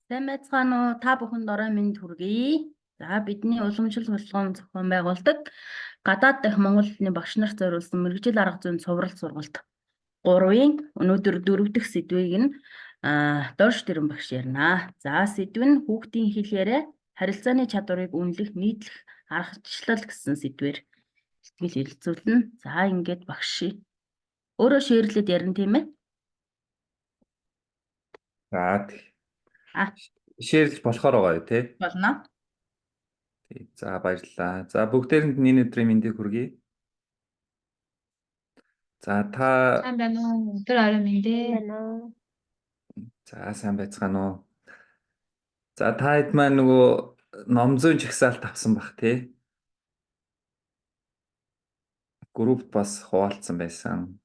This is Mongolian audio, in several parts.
Сайн байцгаана уу? Та бүхэнд орой минь хүргэе. За бидний уламжлал болгоом зохион байгуулдаг гадаад дахь Монгол хэлний багш нарт зориулсан мэргэжил арга зүйн цуврал сургалт 3-ын өнөөдөр 4 дахь сэдвийг нь дорж дэрэн багш ярина. За сэдв нь хүүхдийн хэл яриа харилцааны чадварыг үнэлэх нийтлэх аргачлал гэсэн сэдвээр сэтгэл хэлэлцүүлнэ. За ингээд багш өөрөө шеэрлээд ярина тийм ээ. За А шеэрлж болохоор байгаа юу те. болно. За баярлалаа. За бүгдээрэнд энэ өдрийн мэндийг хүргэе. За та Сайн байна уу? Өдөр орой мэндэ. за сайн байцгаана уу. За та хэд маань нөгөө номзын жагсаалт авсан бах те. Группт бас хуваалцсан байсан.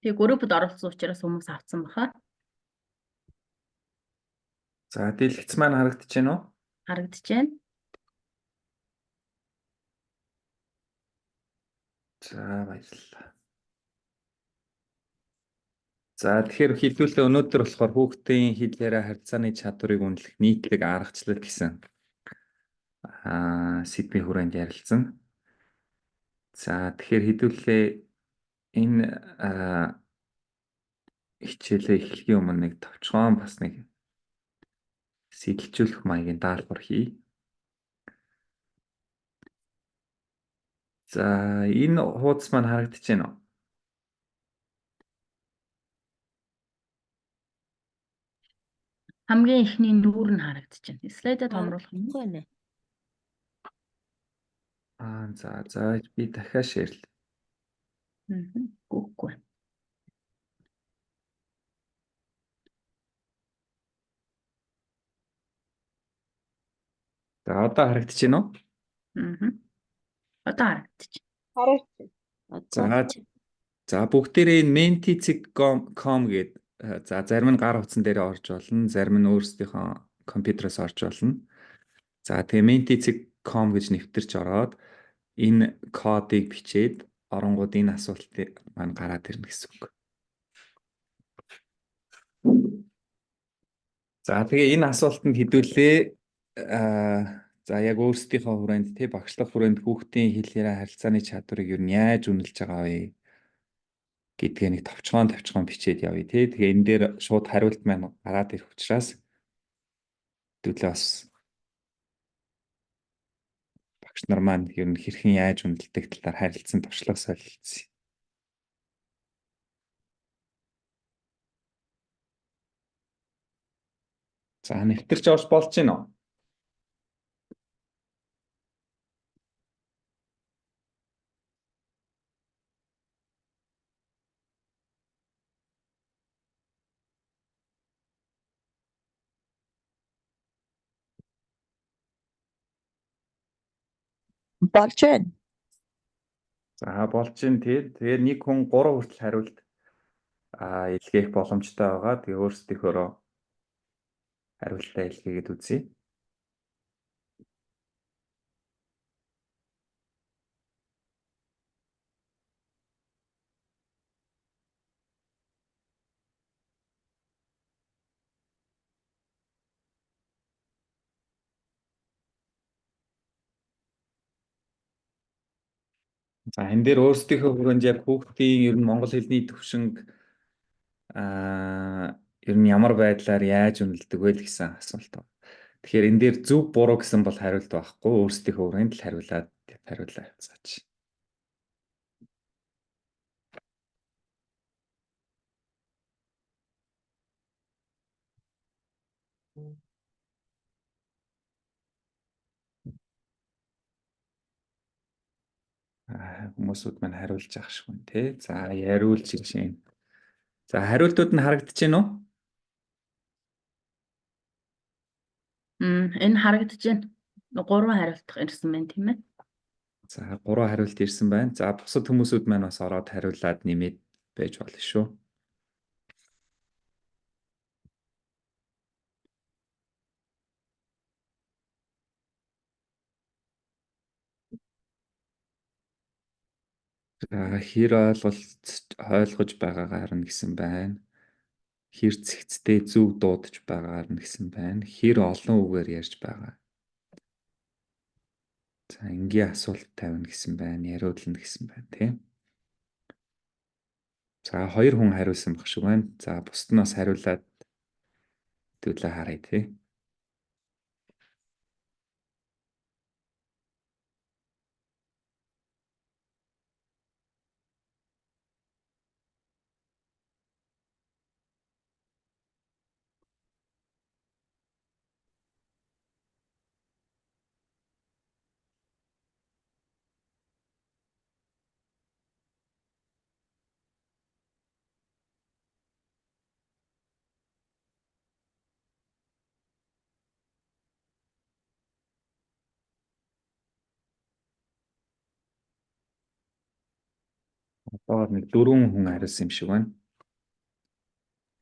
Тэгээ группд оролцсон учраас хүмүүс авсан баха. За дэлгэц маань харагдаж байна уу? Харагдаж байна. За баярлалаа. За тэгэхээр хэлүүлээ өнөөдөр болохоор хүүхдийн хэл яриа харилцааны чадварыг үнэлэх нийтлэг аргачлал гэсэн сэдвийн хүрээнд ярилцсан. За тэгэхээр хэлүүлээ энэ хичээлээ эхлэхийн өмнө нэг товчхон бас нэг сэтэлжүүлэх маягийн даалгавар хий. За энэ хуудас маань харагдаж байна уу? Хамгийн ихний нүүр нь харагдаж байна. Слайдаа томруулах юм. Үгүй ээ. За би дахиад шеэрлээ. Үгүй. За одоо харагдаж байна уу? Одоо харагдаж Хараач. За бүгдээрээ энэ menti.com гээд за зарим нь гар утсан дээр орж болно, зарим нь өөрсдийнхөө компьютероос орж болно. За тэгээ menti.com гэж нэвтэрч ороод энэ кодыг бичээд оронгууд энэ асуултыг маань гараад ирнэ гэсэн үг. За тэгээ энэ асуултанд хэдүүлээ за яг өөрсдийнхөө хүрээнд тий багшлах хүрээнд хүүхдийн хэл яриа харилцааны чадварыг юу яаж үнэлж байгаа вэ гэдгээ нэг товчхон бичээд явъя тий. Тэгээ энэ дээр шууд хариулт маань гараад ирэх учраас хэдүүлээ бас багш нар маань ер нь хэрхэн яаж үнэлдэг талаар харилцсан туршлага солилцсон. За нэвтэрч орж болж байна уу? Болж байна. За болж байна тий. Тэгээ нэг хүн 3 хүртэл хариулт илгээх боломжтой байгаа. Тэгээ өөрсдийнхөө хариултаа илгээгээд үзье. За энэ дээр өөрсдийнхөө хүрээнд яг хүүхдийн ер нь монгол хэлний төвшинг ер нь ямар байдлаар яаж үнэлдэг вэ гэсэн асуулт байна. Тэгэхээр энэ дээр зөв буруу гэсэн бол хариулт байхгүй. Өөрсдийнхөө хүрээнд л хариулаа явцгаач. Хүмүүсүүд маань хариулж явах шиг байна тий. За яриулж жишээ. За хариултууд нь харагдаж байна уу? Энэ харагдаж байна. 3 хариулт ирсэн байна тийм ээ. За 3 хариулт ирсэн байна. За бусад хүмүүсүүд маань бас ороод хариулаад нэмээд байж болно шүү. За хэр ойлгож байгаагаар нь гэсэн байна. Хэр цэгцтэй зөв дуудаж байгаагаар нь гэсэн байна. Хэр олон үгээр ярьж байгаа. За энгийн асуулт тавина гэсэн байна. Яриудлана гэсэн байна тийм. За хоёр хүн хариулсан баг шиг байна. За бусд нь бас хариулаад төлөө харъя тий. Одоо нэг дөрвөн хүн хариулсан юм шиг байна.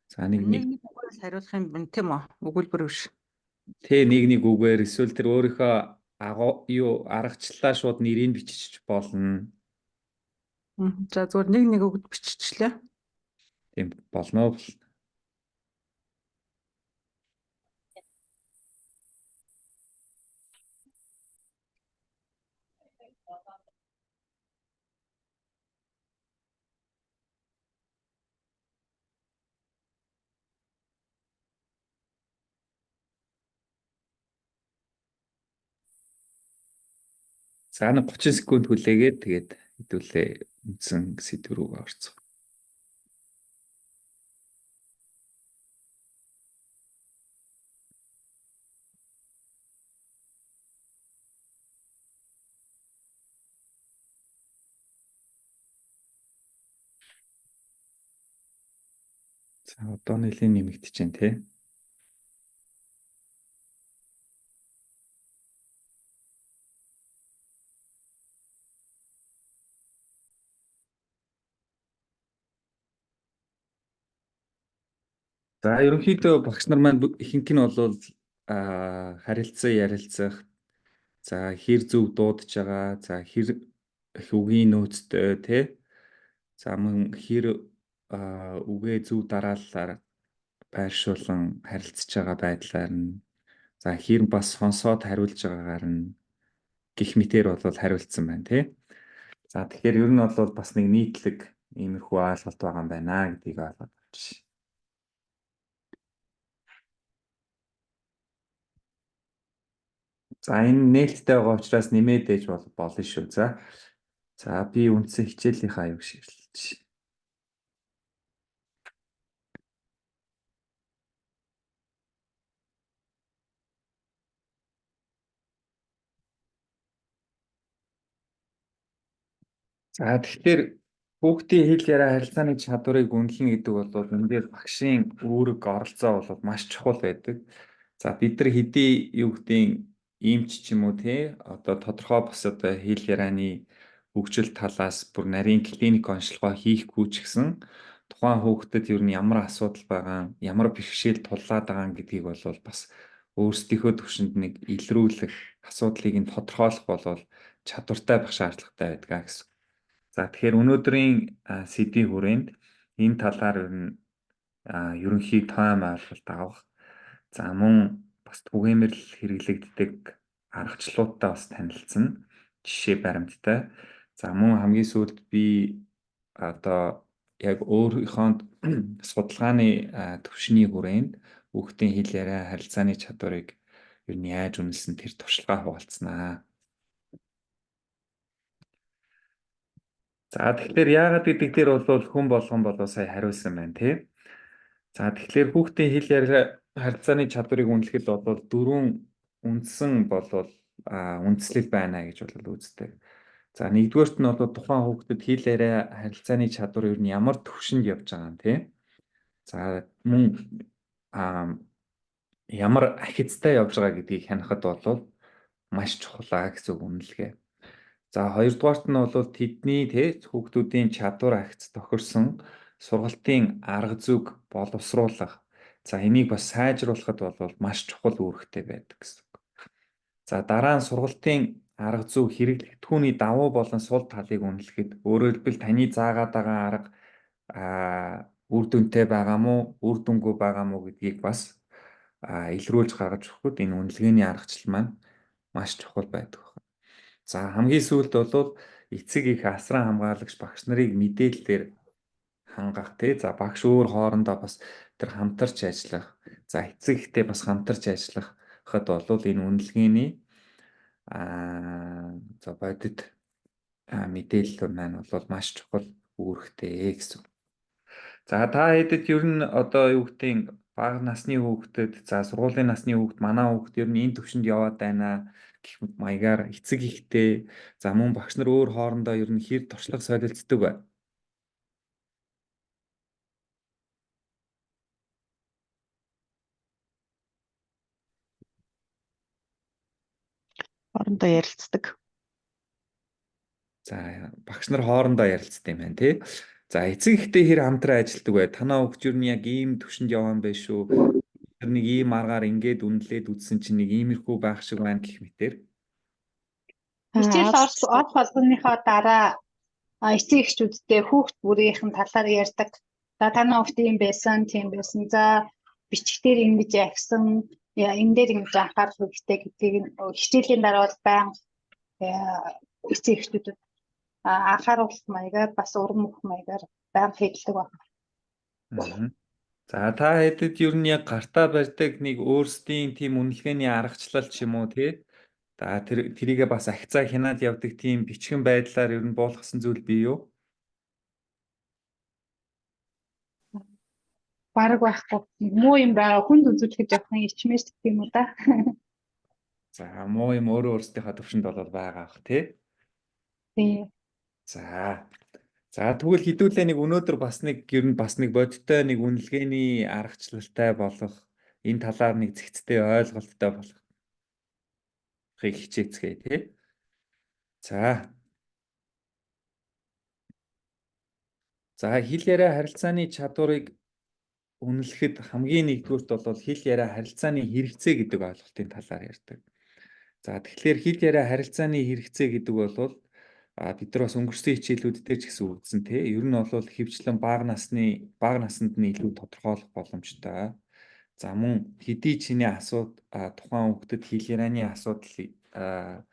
За нэг үгээс хариулах юм байна тийм үү? Өгүүлбэр биш. нэг үгээр эсвэл тэр өөрийнхөө аргачлалаа шууд нэрийг бичиж болно. За зүгээр нэг үгд биччихлээ. Тийм болно. За нэг 30 секунд хүлээгээд тэгээд хэдүүлээ үндсэн сэдв рүү орцгоо. За одоо нэлийн нэмэгдэж байна тий. За ерөнхийдөө багш нар маань ихэнх нь бол харилцан ярилцах, за хэр зөв дуудаж байгаа, за хэр их үгийн нөөцтэй тий. За мөн хэр үгээ зөв дараалалаар байршуулан харилцаж байгаа байдлаар нь, за хэр бас сонсоод хариулж байгаагаар нь гих мэтэр бол хариулцсан байна тий. За тэгэхээр ер нь бол бас нэг нийтлэг иймэрхүү ойлголт байгаа юм байна гэдгийг ойлгоод авчих. За энэ нээлттэй байгаа учраас нэмээд ээж болно шүү. За би үндсэн хичээлийнхаа аюуг ширлэлж. За тэгэхээр хүүхдийн хэл яриа харилцааны чадварыг үнэлнэ гэдэг бол энэ багшийн үүрэг оролцоо бол маш чухал байдаг. За бид нар хэдий юу гэдгийг эмч ч юм уу тий одоо тодорхой бас одоо хэл ярианы хөгжил талаас бүр нарийн клиник онцлогоо хийхгүй ч гэсэн тухайн хүүхдэд ер нь ямар асуудал байгаа, ямар бэрхшээл туллаад байгаа гэдгийг бол бас өөрсдийнхөө төвшөнд нэг илрүүлэх, асуудлыг нь тодорхойлох бол чадвартай байх шаардлагатай байдаг гэсэн. За тэгэхээр өнөөдрийн сэдвийн хүрээнд энэ талаар ер нь ерөнхий тойм ойлголт авах. За мөн бас түгээмэл хэрэглэгддэг аргачлалуудтай бас танилцсан жишээ баримттай. За мөн хамгийн сүүлд би одоо яг өөрийнхөө судалгааны төвшний хүрээнд хүүхдийн хэл яриа харилцааны чадварыг ер нь яаж үнэлсэн тэр туршлагаа хуваалцсанаа. За тэгэхээр яагаад гэдэг дээр бол хүн болгон сая хариулсан байна тий. За тэгэхээр хүүхдийн хэл яриа харилцааны чадварыг үнэлэхэд бол дөрвөн үндсэн үндслэл байна гэж үздэг. За нэгдүгээрт нь бол тухайн хүүхдэд хэл яриа харилцааны чадвар ер нь ямар төвшөнд явж байгаа юм тий. За мөн ямар ахицтай явж байгаа гэдгийг хянахад бол маш чухал гэсэн үнэлгээ. За хоёрдугаарт нь бол тэдний хүүхдүүдийн чадвар агц тохирсон сургалтын арга зүйг боловсруулах. За энийг бас сайжруулахад бол маш чухал үүрэгтэй байдаг гэсэн. За дараа нь сургалтын арга зүй хэрэглэх түүний давуу болон сул талыг үнэлэхэд өөрөөр хэлбэл таны заагаад байгаа арга үр дүнтэй байгаа мó, үр дүнгүй байгаа мó гэдгийг бас илрүүлж гаргаж өгөхөд энэ үнэлгээний аргачлал маань маш чухал байдаг. За хамгийн сүүлд бол эцэг их асран хамгаалагч багш нарыг мэдээлэлээр хангах тий. За багш өөр хоорондоо бас тэр хамтарч ажиллах. За эцэг ихтэй бас хамтарч ажиллахад бол энэ үнэлгээний за бодит мэдээлэл маань бол маш чухал үүрэгтэй гэсэн. За та хэдэд ер нь одоо юу гэдэг бага насны хүүхдэд за сургуулийн насны хүүхд манай хүүхд ер нь энэ төвшөнд яваад байна гэх мэт маягаар эцэг ихтэй за мөн багш нар өөр хоорондоо ер нь хэр туршлага солилцдог бай. Орондоо ярилцдаг. За багш нар хоорондоо ярилцдаг юм байна тий. За эцэг ихтэй хэр хамтран ажилладаг бай. Танаа хүүхд ер нь яг ийм төвшөнд явсан байх шүү. Тэр нэг ийм аргаар ингээд үнэлээд үзсэн чинь нэг иймэрхүү байх шиг байна гэх мэтэр. Хичээл орц болгоныхоо дараа эцэг эхчүүдтэй хүүхд бүрийнхэн талаар ярьдаг. За танаа хүүхд ийм байсан, тийм байсан. За бичих дээр ингэж явсан, энэ дээр ингэж анхаарах хэрэгтэй гэдгийг хичээлийн дараа бол байнга эцэг эхчүүдэд анхааруулах маягаар бас урам өгөх маягаар байнга хэлдэг байна. За та хэдэд ер нь яг гартаа барьдаг нэг өөрсдийн тийм үнэлгээний аргачлал ч юм уу тий. За тэрийгээ бас ахицаа хянаад явдаг тийм бичгэн байдлаар ер нь буулгасан зүйл бий юу? Бараг байхгүй. Муу юм байгаа хүнд үзүүлэхэд явахын ичмээс гэх юм уу да. За муу юм өөрөө өөрсдийнхөө төвшөнд бол байгаа ах тий. Тий. За. За тэгвэл хэдүүлээ нэг өнөөдөр бас нэг ер нь бас нэг бодиттой нэг үнэлгээний аргачлалтай болох энэ талаар нэг зэгцтэй ойлголттой болох хичээцгээе тий. За. За хэл яриа харилцааны чадварыг үнэлэхэд хамгийн нэгдүгürt бол хэл яриа харилцааны хэрэгцээ гэдэг ойлголтын талаар ярьдаг. За тэгэхээр хэл яриа харилцааны хэрэгцээ гэдэг бол бид нар бас өнгөрсөн хичээлүүд дээр ч гэсэн үзсэн тий. Ер нь бол хэвчлэн бага наснд нь илүү тодорхойлох боломжтой. За мөн хэдий чиний тухайн хүүхдэд хэл ярианы асуудал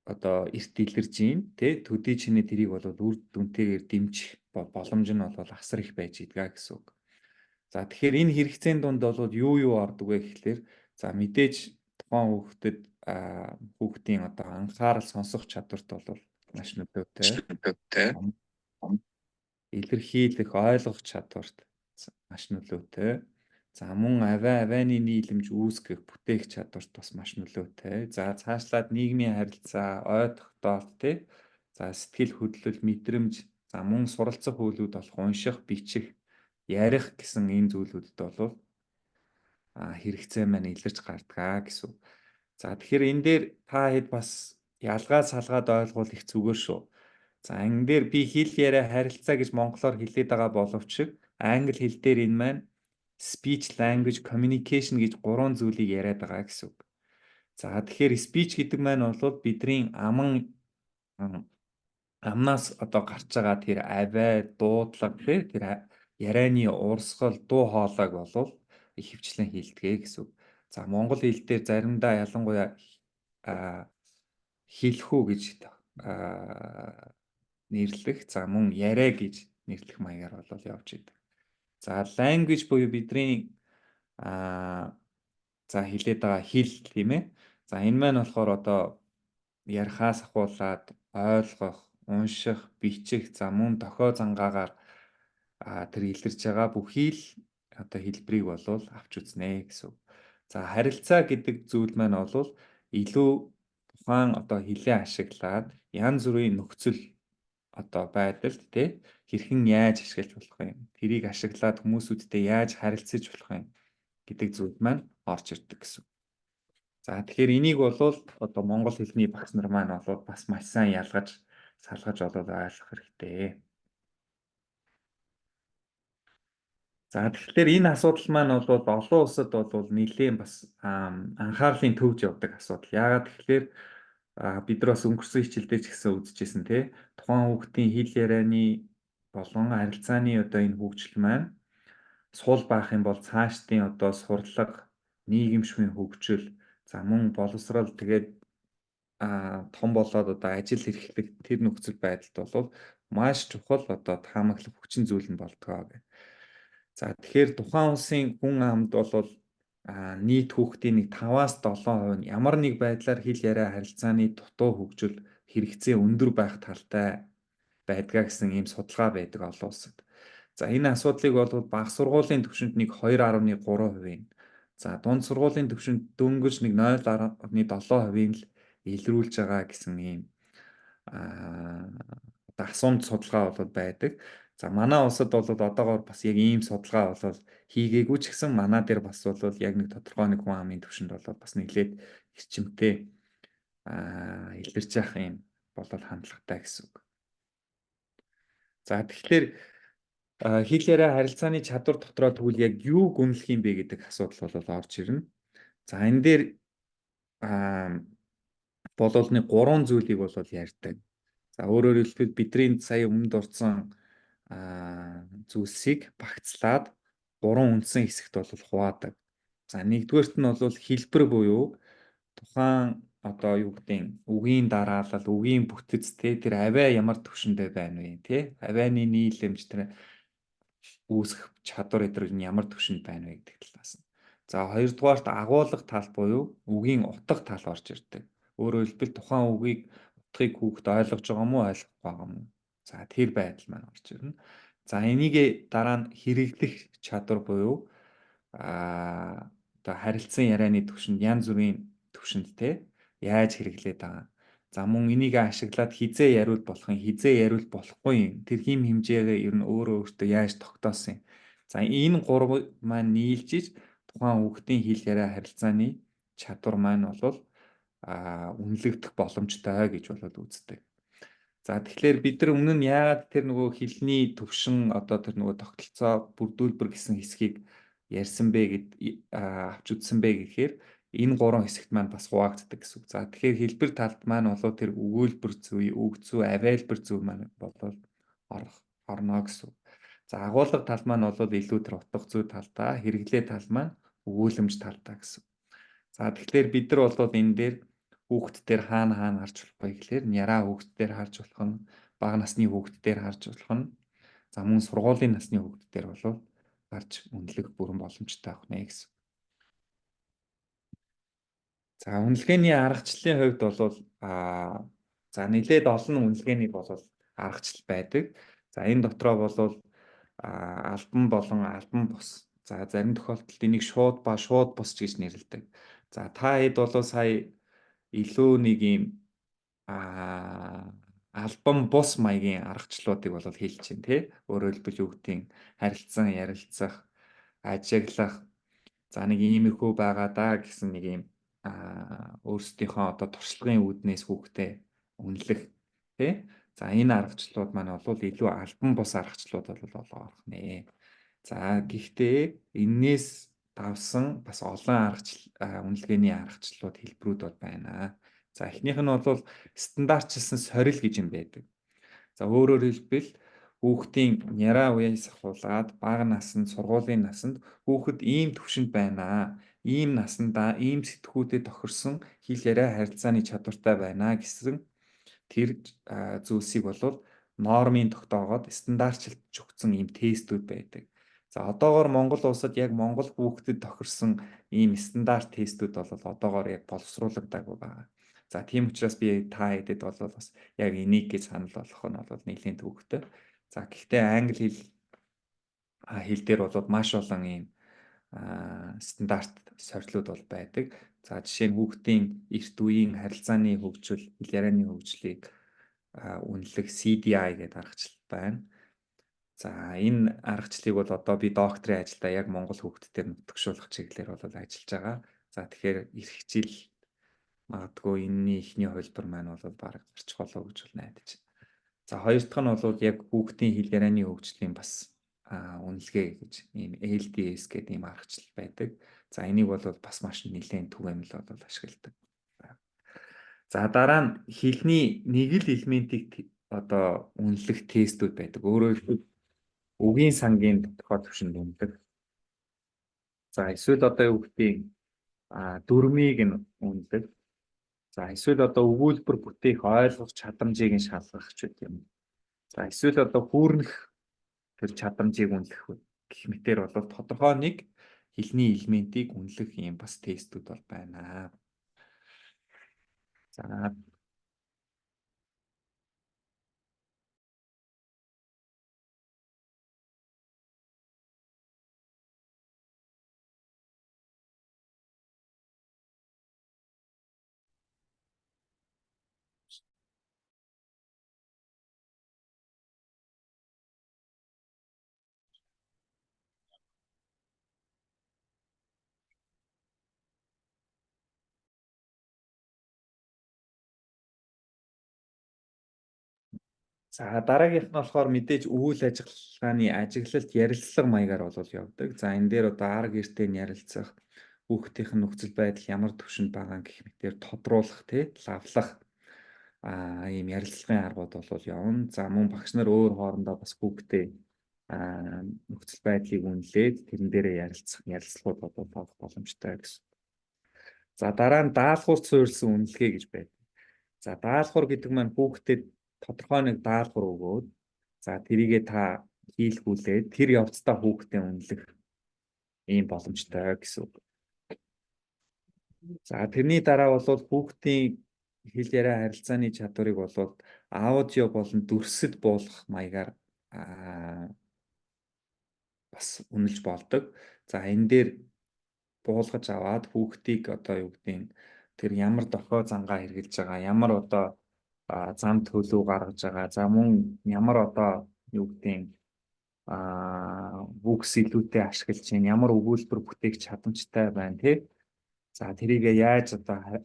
одоо эрт илэрж гин тий. Төдий чиний тэрийг бол үр дүнтэйгээр дэмжих боломж нь бол асар их байж идэгаа гэсэн үг. За тэгэхээр энэ хэрэгцээний дунд бол юу ордог вэ гэхлээр за мэдээж тухайн хүүхдийн одоо анхаарал сонсох чадварт бол маш нөлөөтэй. Илэрхийлэх, ойлгох чадварт маш нөлөөтэй. За мөн авайны нийлэмж үүсгэх, бүтээх чадварт бас маш нөлөөтэй. За цаашлаад нийгмийн харилцаа, ой тогтоолт тий. За сэтгэл хөдлөл, мэдрэмж, за мөн суралцах үйлүүд болох унших, бичих, ярих гэсэн энэ зүйлүүдэд бол хэрэгцээ маань илэрч гардгаа гэсэн. За тэгэхээр энэ дээр та хэд бас ялгаад салгаад ойлгуул их зүгээр шүү. За энэ дээр би хэл яриа харилцаа гэж монголоор хэлээд байгаа боловч англи хэл дээр энэ маань speech language communication гэж гурван зүйлийг яриад байгаа гэсэн үг. За тэгэхээр speech гэдэг маань бол бидний амнаас одоо гарч байгаа тэр авай, дуудлага тэр ярианы урсгал, дуу хоолойг бол их хвчлэн хэлдэг гэсэн үг. За монгол хэл дээр заримдаа ялангуяа хэлхүү гэж нэрлэх, за мөн яриа гэж нэрлэх маягаар бол явж идэг. За language буюу бидний за хэлээд байгаа хэл тийм ээ. За энэ маань болохоор одоо ярихаас ахуулаад ойлгох, унших, бичих, за мөн дохио зангаагаар тэр илэрч байгаа бүхий л одоо хэлбэрийг бол авч үзнэ гэсэн. За харилцаа гэдэг зүйл маань бол илүү тухайн одоо хэлээ ашиглаад янз бүрийн нөхцөл одоо байдалд тий хэрхэн яаж ашиглаж болох юм, тэрийг ашиглаад хүмүүсүүдтэй яаж харилцаж болох юм гэдэг зүйл маань орж ирдэг гэсэн. За тэгэхээр энийг бол одоо монгол хэлний багш нар маань бол бас маш сайн ялгаж салгаж ойлгох хэрэгтэй. За тэгэхээр энэ асуудал маань бол олон улсад бол нэлээд бас анхаарлын төвж явдаг асуудал. Яагаад тэгэхээр бид нар бас өнгөрсөн хичээлдээ ч гэсэн үзчихсэн тий. Тухайн хүүхдийн хэл ярианы болон харилцааны одоо энэ хөгжил маань сул баах юм бол цаашдын одоо сурлага, нийгэмшмийн хөгжил, за мөн боловсрал тэгээд том болоод одоо ажил эрхлэх тэр нөхцөл байдалд бол маш чухал одоо таамаглах хүчин зүйл нь болдгоо гэх. За тэгэхээр тухайн улсын хүн амд бол нийт хүүхдийн нэг 5-7% нь ямар нэг байдлаар хэл яриа харилцааны дутуу хөгжил хэрэгцээ өндөр байх талтай байдгаа гэсэн ийм судалгаа байдаг олон улсад. За энэ асуудлыг бол бага сургуулийн түвшинд нэг 2.3%, за дунд сургуулийн түвшинд дөнгөж нэг 0.7%-ийн л илрүүлж байгаа гэсэн ийм асуумж судалгаа бол байдаг. За манай улсад бол одоогоор бас яг ийм судалгаа бол хийгээгүй ч гэсэн манай дээр бас бол яг нэг тодорхой нэг хүн амын түвшинд бол бас нэлээд эрчимтэй илэрч явах юм бол хандлагатай гэсэн үг. За тэгэхээр хэл яриа харилцааны чадвар дотроо тэгвэл яг юу гүнлэх юм бэ гэдэг асуудал бол орж ирнэ. За энэ дээр бололны 3 зүйлийг бол ярьдаг. За өөрөөр хэлбэл бидний сая өмнө дурдсан зүйлсийг багцлаад 3 үндсэн хэсэгт бол хуваадаг. За нэгдүгээрт нь бол хэлбэр буюу тухайн одоо юу гэдэг үгийн дараалал, үгийн бүтэц тэр авиа ямар төвшөндөө байна вэ тий? Авианы нийлэмж тэр үүсэх чадвар эдгээр нь ямар төвшөнд байна вэ гэдэг талаас нь. За хоёрдугаарт агуулга тал буюу үгийн утга тал орж ирдэг. Өөрөөр хэлбэл тухайн үгийг утгыг хүүхд ойлгож байгаа мó ойлгохгүй байгаа мó. За тэр байдал маань орж ирнэ. За энийг дараа нь хэрэглэх чадвар буюу одоо харилцан ярианы төвшөнд янз бүрийн төвшөндтэй яаж хэрэглээд байгаа. За мөн энийг ашиглаад хизээ яриул болох юм, хизээ яриул болохгүй юм. Тэр хим хэмжээгээ ер нь өөрөө өөртөө яаж тогтоосон юм. За энэ гурав маань нийлжиж тухайн хүүхдийн хэл яриа харилцааны чадвар маань бол үнэлэгдэх боломжтой гэж болоод үздэг. За тэгэхээр бид нар өмнө нь яагаад тэр нөгөө хэлний төвшин одоо тэр нөгөө тогтолцоо бүрдүүлбэр гэсэн хэсгийг ярьсан бэ гэд авч үзсэн бэ гэхээр энэ 3 хэсэгт маань бас хуваагддаг гэсэн үг. За тэгэхээр хэлбэр талд маань болоо тэр өгүүлбэр зүй, үг зүй, авиалбар зүй маань болол орно гэсэн үг. За агуулга тал маань бол илүү тэр утга зүй талдаа, хэрэглээ тал маань өгүүлэмж талдаа гэсэн. За тэгэхээр бид нар бол энэ дээр хүүхд дээр хаана харж болох вэ гэхээр няраа хүүхд дээр харж болох нь, бага насны хүүхд дээр харж болох нь, за мөн сургуулийн насны хүүхд дээр бол гарч үнэлэх бүрэн боломжтой авах нэ гэсэн. За үнэлгээний аргачлалын хувьд бол за нэлээд олон үнэлгээний аргачлал байдаг. За энэ дотроо бол албан болон албан бус. За зарим тохиолдолд энийг шууд ба шууд бус гэж нэрлэдэг. За та хэд бол сая илүү нэг юм албан бус маягийн аргачлалуудыг бол хэлж чинь тий. Өөрөөр хэлбэл юу гэдгийг харилцан ярилцах, ажиглах, за нэг иймэрхүү байгаа даа гэсэн нэг юм өөрсдийнхөө одоо туршлагын үүднээс хүүхдээ үнэлэх тий. За энэ аргачлалууд маань бол илүү албан бус аргачлалууд бол орох нэ. За гэхдээ энээс давсан бас олон үнэлгээний аргачлалууд хэлбэрүүд бол байна. За эхнийх нь бол стандартчилсан сорил гэж юм байдаг. За өөрөөр хэлбэл хүүхдийн няраа үеэс ахуулаад бага наснд, сургуулийн наснд хүүхэд ийм төвшөнд байна. Ийм насандаа ийм сэтгүүдэд тохирсон хэл яриа харилцааны чадвартай байна гэсэн тэр зүйлсийг бол нормын тогтоогоод стандартчилж өгсөн ийм тестүүд байдаг. За одоогоор Монгол улсад яг Монгол хүүхдэд тохирсон ийм стандарт тестүүд бол одоогоор яг боловсруулагдаагүй байна. За тийм учраас би та хэдэд бол бас яг энийг гэж санал болгох нь бол нэлийн төвөгтэй. За гэхдээ англи хэл дээр бол маш олон ийм стандарт сорилууд бол байдаг. За жишээ нь хүүхдийн эрт үеийн харилцааны хөгжил, хэл ярианы хөгжлийг үнэлэх CDI гэдэг аргачлал байна. За энэ аргачлалыг бол одоо би докторийн ажилдаа яг Монгол хүүхдүүдээр нутагшуулах чиглэлээр бол ажиллаж байгаа. За тэгэхээр эх жил магадгүй энэний эхний хувилбар маань бол баг гарчих болоо гэж найдаж байна. За хоёр дахь нь бол яг хүүхдийн хэл ярианы хөгжлийн бас үнэлгээ гэж ийм LDS гэдэг ийм аргачлал байдаг. За энийг бол бас маш нэлээд түгээмэл бол ашигладаг. За дараа нь хэлний нэг л элементийг одоо үнэлэх тестүүд байдаг. Өөрөөр хэлбэл үгийн сангийн тодорхой түвшинд үнэлэх. За эсвэл одоо юу гэдгийг дүрмийг нь үнэлэх. За эсвэл одоо өгүүлбэр бүтээх ойлгох чадамжийг нь шалгах ч гэдэг юм. За эсвэл одоо хүүрнэх тэр чадамжийг үнэлэх гэх мэтэр бол тодорхой нэг хэлний элементийг үнэлэх юм бас тестүүд бол байна. За За дараагийнх нь болохоор мэдээж үйл ажиллагааны ажиглалт ярилцлага маягаар бол явдаг. За энэ дээр одоо арга эртээ нь ярилцах, хүүхдийн нөхцөл байдал ямар төвшөнд байгаа гэх мэтээр тодруулах, лавлах ийм ярилцлагын аргууд бол явна. За мөн багш нар өөр хоорондоо бас хүүхдээ нөхцөл байдлыг үнэлээд тэрэн дээрээ ярилцлагууд бол болох боломжтой гэсэн. За дараа нь даалгавар суурилсан үнэлгээ гэж байдаг. За даалгавар гэдэг маань хүүхдэд тодорхой нэг даалгавар өгөөд за тэрийгээ та хийлгүүлээд тэр явцдаа хүүхдээ үнэлэх ийм боломжтой гэсэн үг. За тэрний дараа бол хүүхдийн хэл яриа харилцааны чадварыг бол аудио болон дүрсэд буулгах маягаар бас үнэлж болдог. За энэ дээр буулгаж аваад хүүхдийг одоо юу гэдгийг тэр ямар дохой зангаа хэрглэж байгаа, ямар одоо зам төлөв гаргаж байгаа. За мөн ямар одоо юу гэдгийг бүкс илүүтэй ашиглаж чинь ямар өгүүлбэр бүтээх чадамжтай байна тий. За тэрийгээ яаж одоо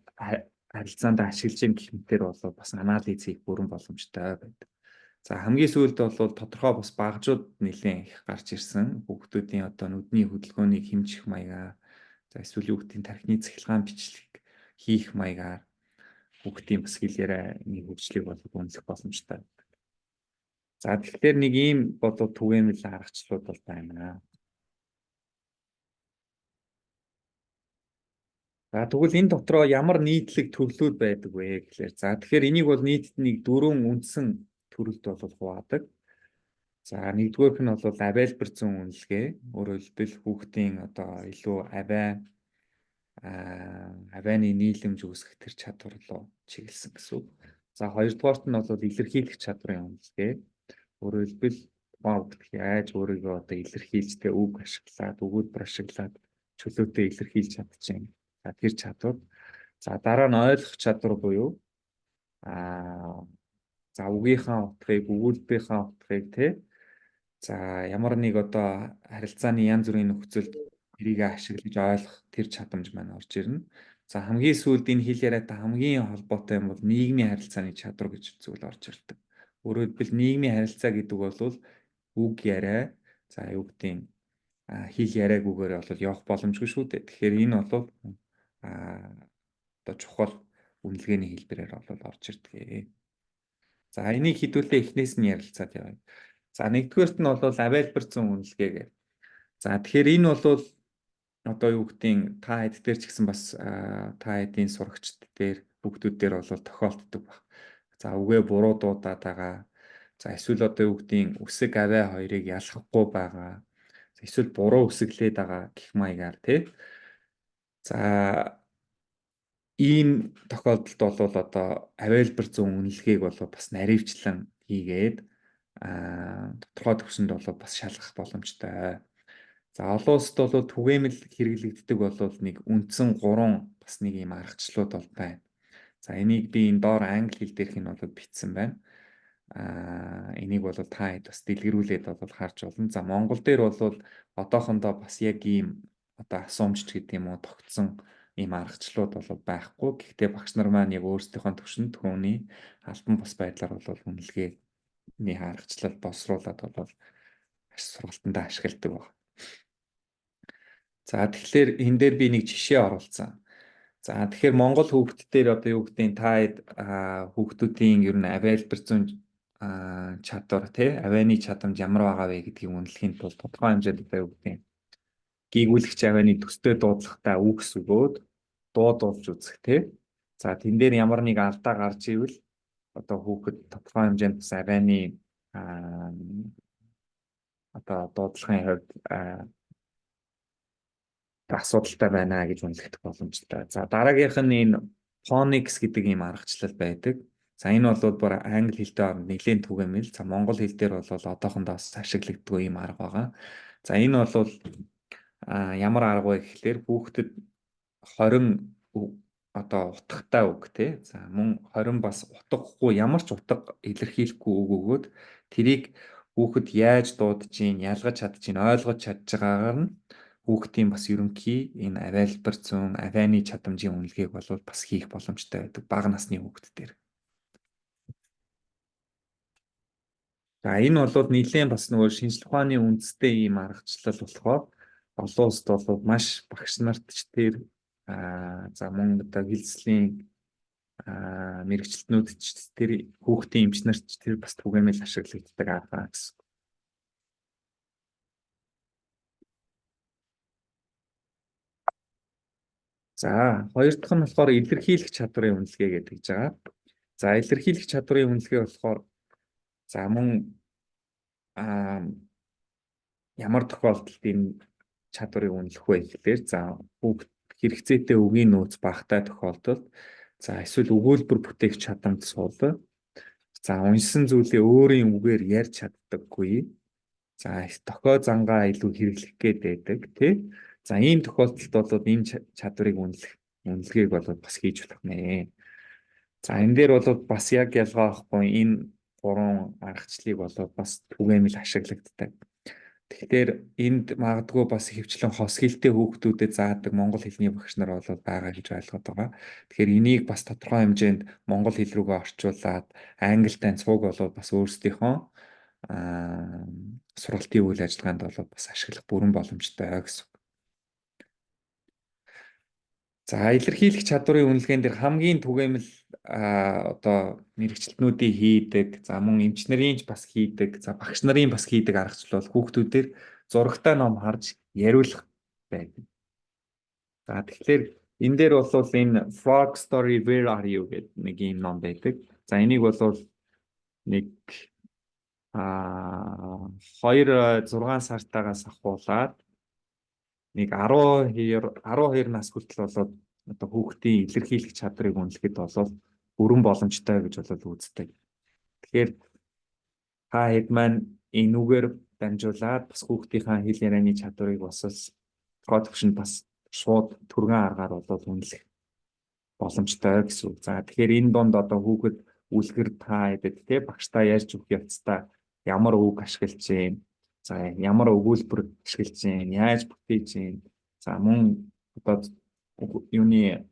харилцаанд ашиглаж чинь гэх мэтэр бол бас анализ хийх бүрэн боломжтой байдаг. За хамгийн сүүлд бол тодорхой бас багжууд нэлээд их гарч ирсэн. Хүүхдүүдийн одоо нүдний хөдөлгөөнийг хэмжих маягаар, за эсвэл юу гэдгийг тархины цахилгаан бичлэг хийх маягаар хүүхдийн бас хэл ярианы хөгжлийг бол үнэлэх боломжтой байдаг. За тэгэхээр нэг ийм бодоо түгээмэл аргачлалууд бол байна. За тэгвэл энэ дотроо ямар нийтлэг төрлүүд байдаг вэ гэхээр за тэгэхээр энийг бол нийтд нэг 4 үндсэн төрөлд бол хуваадаг. За нэгдүгээрх нь бол авиалбар зүүн үнэлгээ. Өөрөөр хэлбэл хүүхдийн одоо илүү авианы нийлэмж үүсгэх тэр чадвар руу чиглэсэн гэсэн үг. За хоёрдугаарт нь бол илэрхийлэх чадрын үнэлгээ. Өөрөөр хэлбэл хүүхд яаж өөрийгөө одоо илэрхийлжтэй үг ашиглаад, өгүүлбэр ашиглаад чөлөөтэй илэрхийлж чадчихээн. За тэр чадвар. За дараа нь ойлгох чадвар буюу за үгийнхаа утгыг, өгүүлбэрийнхаа утгыг за ямар нэг одоо харилцааны янз бүрийн нөхцөлд тэрийг ашиглаж ойлгох тэр чадамж маань орж ирнэ. За хамгийн сүүлд энэ хэл яриатай хамгийн холбоотой юм бол нийгмийн харилцааны чадвар гэж зүйл орж ирдэг. Өөрөөр хэлбэл нийгмийн харилцаа гэдэг бол үг яриа, за юу гэдгийг хэл яриагүйгээр бол явах боломжгүй шүү дээ. Тэгэхээр энэ бол одоо чухал үнэлгээний хэлбэрээр бол орж ирдэг. За энийг хэдүүлээ эхнээс нь ярилцаад яваа. За нэгдүгээрт нь бол авиалбар зүүн үнэлгээ гэх. За тэгэхээр энэ бол одоо юу гэдгийг та хэд дээр ч гэсэн бас та хэдийн сурагчд дээр бүгдүүд дээр бол тохиолддог баг. За үгээ буруу дуудаад байгаа. За эсвэл одоо юу гэдгийг үсэг авиа хоёрыг ялахгүй байгаа. Эсвэл буруу үсэглээд байгаа гэх маягаар тий. За ийм тохиолдолд бол одоо авиалбар зүүн үнэлгээг бол бас наривчлан хийгээд тодорхой төвшөнд бол бас шалгах боломжтой. За олон улсад бол түгээмэл хэрэглэгддэг бол нэг үндсэн 3 бас нэг ийм аргачлалууд бол байна. За энийг би энэ доор англи хэл дээрх нь бол бичсэн байна. Энийг бол та хэд бас дэлгэрүүлээд бол харж болно. За Монгол дээр бол одоохондоо бас яг ийм одоо асуумжч гэдэг юм уу тогтсон ийм аргачлалууд бол байхгүй. Гэхдээ багш нар маань яг өөрсдийнхөө төвшөнд түүний албан бус байдлаар бол үнэлгээний аргачлал босруулаад бол сургалтандаа ашигладаг байна. За тэгэхээр энэ дээр би нэг жишээ оруулсан. За тэгэхээр Монгол хүүхд дээр одоо юу гэдэг та хүүхдүүдийн ер нь авиалбар зүүн чадвар тий авианы чадамж ямар байгаа вэ гэдгийг үнэлэхийн тулд тодорхой хэмжээнд одоо юу гэдэг гүйгүүлэгч авианы төстэй дуудлагатай үгс өгөөд дуудуулж үзэх тий. За тэн дээр ямар нэг алдаа гарч ивэл одоо хүүхэд тодорхой хэмжээнд бас авианы одоо дуудлагын хувьд асуудалтай байна гэж үнэлэх боломжтой. За дараагийнх нь энэ phonics гэдэг ийм аргачлал байдаг. За энэ бол бүр англи хэлтэй орнд нэлээд түгээмэл. За монгол хэл дээр бол одоохондоо бас ашиглагддаг ийм арга байгаа. За энэ бол ямар арга вэ гэхлээр хүүхдэд 20 одоо утгатай үг тий. За мөн 20 бас утгагүй ямар ч утга илэрхийлэхгүй үг өгөөд тэрийг хүүхэд яаж дуудаж ийн, ялгаж чадж ийн, ойлгож чадж байгаагаар нь хүүхдийн бас ерөнхий энэ авиалбар зүүн авианы чадамжийн үнэлгээг бол бас хийх боломжтой байдаг бага насны хүүхдүүдээр. За энэ бол нэлээд бас нөгөө шинжлэх ухааны үндэстэй ийм аргачлал болохоор олон улсад бол маш багш нарт ч тэр за мөн одоо хэлцлийн мэрэгчлэтнүүд ч тэр хүүхдийн эмч нарт ч тэр бас түгээмэл ашиглагддаг арга гэсэн. За хоёр дахь нь болохоор илэрхийлэх чадварын үнэлгээ гэдэг гэж байгаа. За илэрхийлэх чадварын үнэлгээ болохоор за мөн ямар тохиолдолд энэ чадварыг үнэлэх вэ гэхлээр за хүүхд хэрэгцээтэй үгийн нөөц багатай тохиолдолд за эсвэл өгүүлбэр бүтээх чадамж сул. За уншсан зүйлээ өөрийн үгээр ярьж чаддаггүй. За тохио зангаа илүү хэрэглэх гээд байдаг тий. За ийм тохиолдолд бол энэ чадварыг үнэлгээг бол бас хийж болох нэ. За энэ дээр бол бас яг ялгаа авахгүй энэ гурван аргачлалыг бол бас түгээмэл ашиглагддаг. Тэгэхээр энд магадгүй бас хөвчлэн хос хэлтэй хүүхдүүдэд заадаг монгол хэлний багш нар бол байгаа гэж ойлгоод байгаа. Тэгэхээр энийг бас тодорхой хэмжээнд монгол хэл рүүгээ орчуулад англитай цуг бол бас өөрсдийнхөө сургалтын үйл ажиллагаанд бол бас ашиглах бүрэн боломжтой гэсэн. За илэрхийлэх чадварын үнэлгээнд дэр хамгийн түгээмэл одоо мэрэгчлэтнүүдийн хийдэг, за мөн эмч нарын ч бас хийдэг, за багш нарын бас хийдэг аргачлал бол хүүхдүүдээр зурагтай ном харж яриулах байдаг. За тэгэхээр энэ дээр бол энэ Frog Story Where Are You гэдэг нэг юм ном байдаг. За энийг бол нэг 2-6 сартаагаас ахуулаад нэг 12 нас хүртэл болоод одоо хүүхдийн илэрхийлэх чадрыг үнэлэхэд бол бүрэн боломжтой гэж бол үздэг. Тэгэхээр та хэд маань энүүгээр дамжуулаад бас хүүхдийнхаа хэл ярианы чадварыг бас төвшөнд бас шууд түргэн аргаар бол үнэлэх боломжтой гэсэн үг. За тэгэхээр энэ донд одоо хүүхэд үлгэр та хэдэд те багштай ярьж өгөх явцдаа ямар үг ашиглаж юм. За ямар өгүүлбэр ашиглаж чинь, яаж бүтээж чинь. За мөн одоо юуны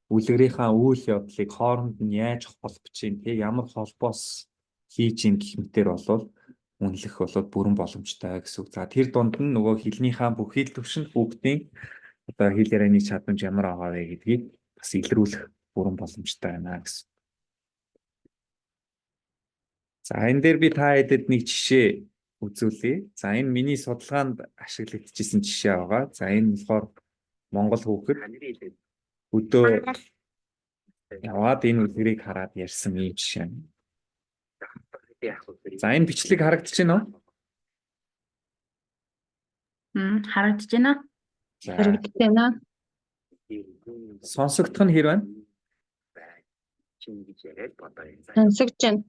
үлгэрийнхаа үйл явдлыг хооронд нь яаж холбож чинь, тэг ямар холбоос хийж чинь гэх мэтэр болвол үнэлэх болоод бүрэн боломжтой гэсэн үг. За тэр донд нь нөгөө хэлнийхаа бүх хэл төвшин хүүхдийн одоо хэл ярианы чадамж ямар байгаа вэ гэдгийг бас илрүүлэх бүрэн боломжтой байна гэсэн. За энэ дээр би та хэдэд нэг жишээ үзүүлье. За энэ миний судалгаанд ашиглагдчихсэн жишээ байгаа. За энэ болохоор Монгол хүүхэд өдөө яваад энэ үлгэрийг хараад ярьсан юм жишээ. За энэ бичлэг харагдаж байна уу? Харагдаж байна. Харагдаж байна. Сонсогдох нь хэр байна? Сонсогдож байна.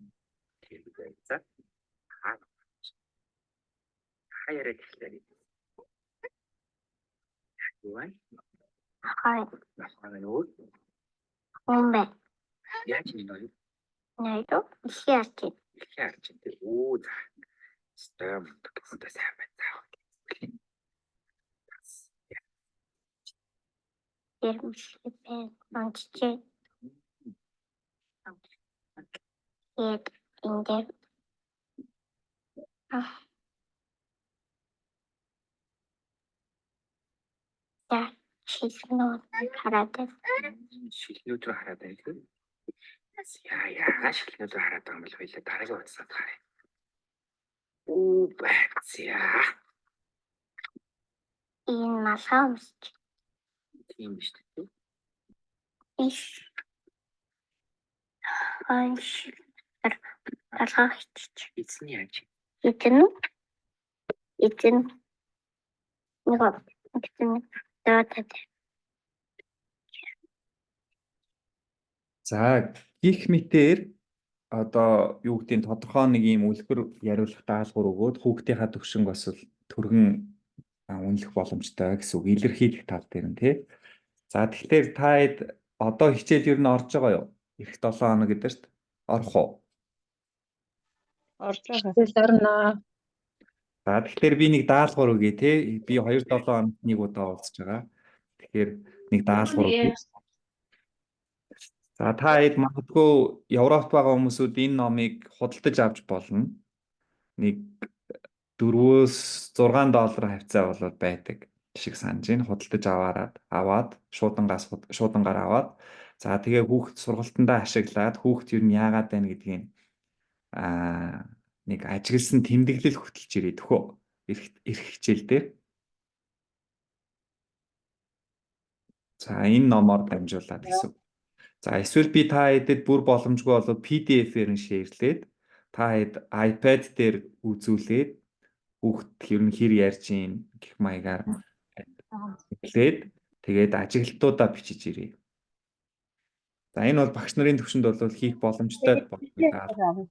Hai. Ombe. Näitä sieltä. шилнүүд хараад байна. Шилнүүд рүү хараад байх тийм. Яа шилнүүд рүү хараад байгаа юм бол хоёлаа дараагийн утсад харъя. Уу баця. Энэ малгай өмсч. Тийм биш үү? Иш. Анш. Алгаа хичиж. Эцэн яаж? Эдэн үү? Эдэн. Эдэн. Дөрөв. За гих мэтэр одоо юу гэдгийг тодорхой нэг юм үлгэр яриулах даалгавар өгөөд хүүхдийнхаа төвшинг бас л түргэн үнэлэх боломжтой гэсэн үг. Илэрхийлэх тал дээр нь тий. За тэгэхээр та хэд одоо хичээл юу н орж байгаа юу? Эх 7 хоног гэдэг шүү дээ. Орох уу? Орж байгаа. Тэгэл орно. За тэгэхээр би нэг даалгавар өгье тий. Би 2-7 хоногт нэг удаа уулзж байгаа. Тэгэхээр нэг даалгавар өгье. За та хэд магадгүй Европт байгаа хүмүүсүүд энэ номыг худалдаж авч болно. Нэг 4-6 доллар хавцаа болоод байдаг шиг санаж байна. Худалдаж аваад шуудангаар аваад за тэгээ хүүхд сургалтандаа ашиглаад хүүхд юу нь яагаад байна гэдгийг нэг ажигласан тэмдэглэл хөтөлж ирээ төхөө эрх хичээл дээр. За энэ номоор дамжуулаад гэсэн. За эсвэл би та хэдэд бүр боломжгүй болоод PDF-ээр нь шеэрлээд та хэд iPad дээр үзүүлээд хүүхд ер нь хэр ярьж ийн гэх маягаар хэлээд тэгээд ажиглалтуудаа бичиж ирээ. За энэ бол багш нарын төвшөнд бол хийх боломжтой байна.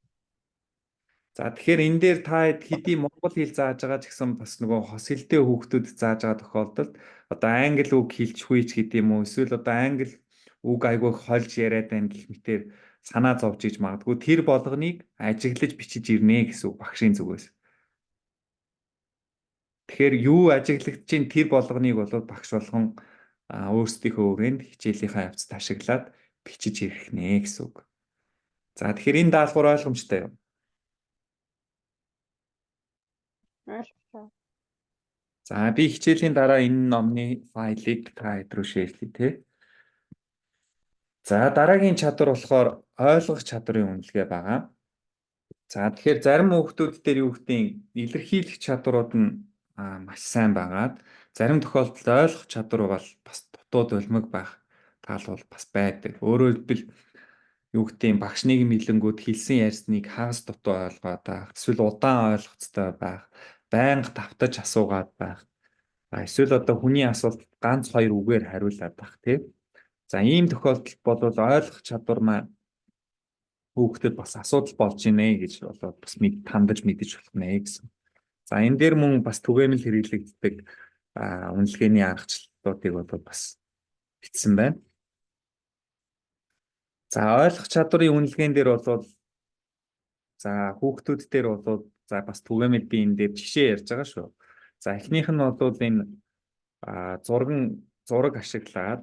За тэгэхээр энэ дээр та хэд хэдий монгол хэл зааж байгаа ч гэсэн бас нөгөө хос хэлтэй хүүхдүүд зааж байгаа тохиолдолд одоо англи үг хэлчихгүй ч гэдэг юм уу эсвэл одоо англи үг айгүй хольж яриад байна гэх мэтээр санаа зовж иж магадгүй тэр болгоныг ажиглаж бичиж ирнэ гэсэн үг багшийн зүгээс. Тэгэхээр юу ажиглагдаж чинь тэр болгоныг бол багш болгон өөрсдийнхөө өрөөнд хичээлийнхаа явцад ашиглаад бичиж ирэх нэ гэсэн үг. За тэгэхээр энэ даалгавар ойлгомжтой юу? Ойлгомжтой. За би хичээлийн дараа энэ номны файлыг та хэд рүү шеэрлэе те. За дараагийн чадвар болохоор ойлгох чадрын үнэлгээ байгаа. За тэгэхээр зарим хүүхдүүд дээр юу гэдгийг илэрхийлэх чадварууд нь маш сайн байгаад зарим тохиолдолд ойлгох чадвар бол бас дутууд өлмөг байх тал бол бас байдаг. Өөрөөр хэлбэл юу гэдгийг багш нэг мэлэнгүүд хэлсэн ярьсныг хагас дутуу ойлгоод байх, эсвэл удаан ойлгоцтой байх, байнга давтаж асуугаад байх. Эсвэл одоо хүний асуултад ганц хоёр үгээр хариулаад байх тийм. За ийм тохиолдолд бол ойлгох чадвар маань хүүхдэд бас асуудал болж ийнэ гэж болоод бас тандаж мэдэж болох нэ гэсэн. За энэ дээр мөн бас түгээмэл хэрэглэгддэг үнэлгээний аргачлалуудыг бол бас бичсэн байна. За ойлгох чадварын үнэлгээн дээр бол за хүүхдүүд дээр бол за бас түгээмэл би энэ дээр жишээ ярьж байгаа шүү. За эхнийх нь бол энэ зураг ашиглаад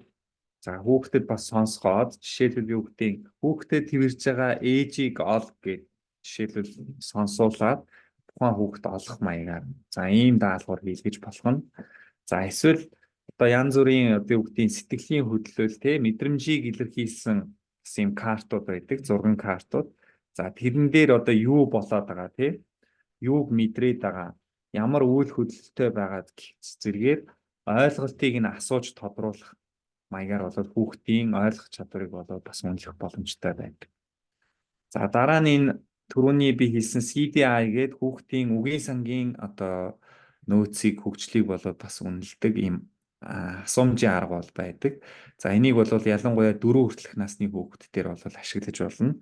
за хүүхдэд бас сонсгоод жишээлбэл юу гэдгийг хүүхдэд твэрж байгаа ээжийг ол гэж жишээлбэл сонсуулаад тухайн хүүхд олох маягаар за ийм даалгавар хийлгэж болох нь. За эсвэл одоо янз бүрийн одоо юу гэдгийг сэтгэлийн хөдлөл те мэдрэмжийг илэрхийлсэн юм картууд байдаг, зурган картууд. За тэрэн дээр одоо юу болоод байгаа те юуг мэдрээд байгаа, ямар үйл хөдлөлтөй байгаа зэргээр ойлголтыг нь асууж тодруулах маягаар бол хүүхдийн ойлгох чадварыг бол бас үнэлэх боломжтой байдаг. За дараа нь энэ түрүүний би хэлсэн CDI гээд хүүхдийн үгийн сангийн одоо нөөцийг хөгжлийг бол бас үнэлдэг ийм асуумжийн арга бол байдаг. За энийг бол ялангуяа 4 хүртэлх насны хүүхдүүдээр бол ашиглаж болно.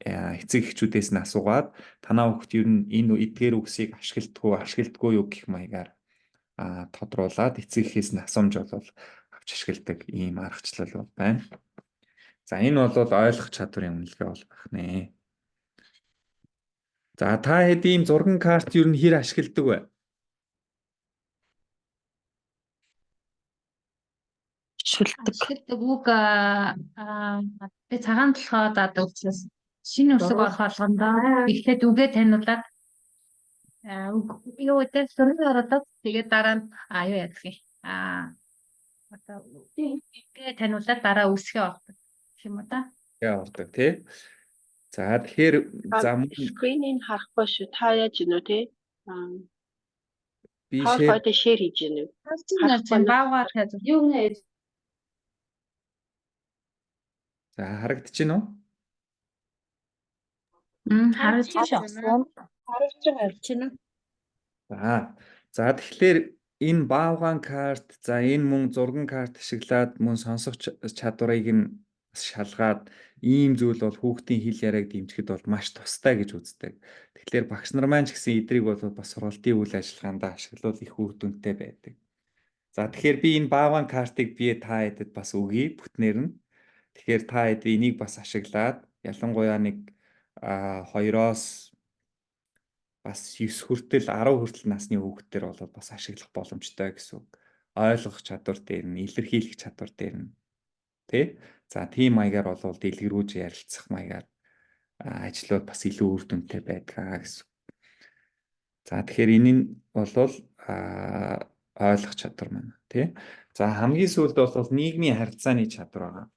Эцэг эхчүүдээс нь асуугаад танаа хүүхд ер нь энэ эдгээр үгсийг ашигладгүй юу гэх маягаар тодруулаад эцэг эхээс нь асуумж бол авч ашигладаг ийм аргачлал бол байна. За энэ бол ойлгох чадварын үнэлгээ бол байх нэ. За та хэд ийм зурган карт ер нь хэр ашигладаг вэ? Ашигладаг үг би цагаан толгой даад учраас шинэ үсэг орох болгондоо эхлээд үгээ таниулаад юу гэдэг зургийг ороод тэгээд дараа нь юу яах вэ? Одоо ингээ таниулаад дараа үсгээ ордог юм уу та? яа ордог тий. За тэгэхээр за мөн Скринийг харахгүй шүү. Та яаж ийн үү те? би PowerPoint share хийж ийн үү? Харахгүй баагаар хайж юу нэ за харагдчихэв үү? Харагдчихсан. Харж байгаа. Чинь За тэгэхээр энэ баавгаан карт, за энэ мөн зурган карт ашиглаад мөн сонсох чадварыг нь шалгаад ийм зүйл бол хүүхдийн хэл яриаг дэмжихэд бол маш тустай гэж үздэг. Тэгэхээр багш нар маань ч гэсэн эдрийг бол бас сургалтын үйл ажиллагаанд ашиглуул их үр дүнтэй байдаг. За тэгэхээр би энэ баавгаан картыг би та хэдэд бас өгье бүтнээр нь. Тэгэхээр та хэд энийг бас ашиглаад ялангуяа нэг 2-оос бас 9 хүртэл 10 хүртэл насны хүүхдтэр бол бас ашиглах боломжтой гэсэн үг. Ойлгох чадвар дээр нь, илэрхийлэх чадвар дээр нь. Тэ? За тийм маягаар бол дэлгэрүүлж ярилцах маягаар ажлууд бас илүү үр дүнтэй байдгаа гэсэн. За тэгэхээр энэ нь бол ойлгох чадвар маань тий. За хамгийн сүүлд бол нийгмийн харилцааны чадвар байгаа.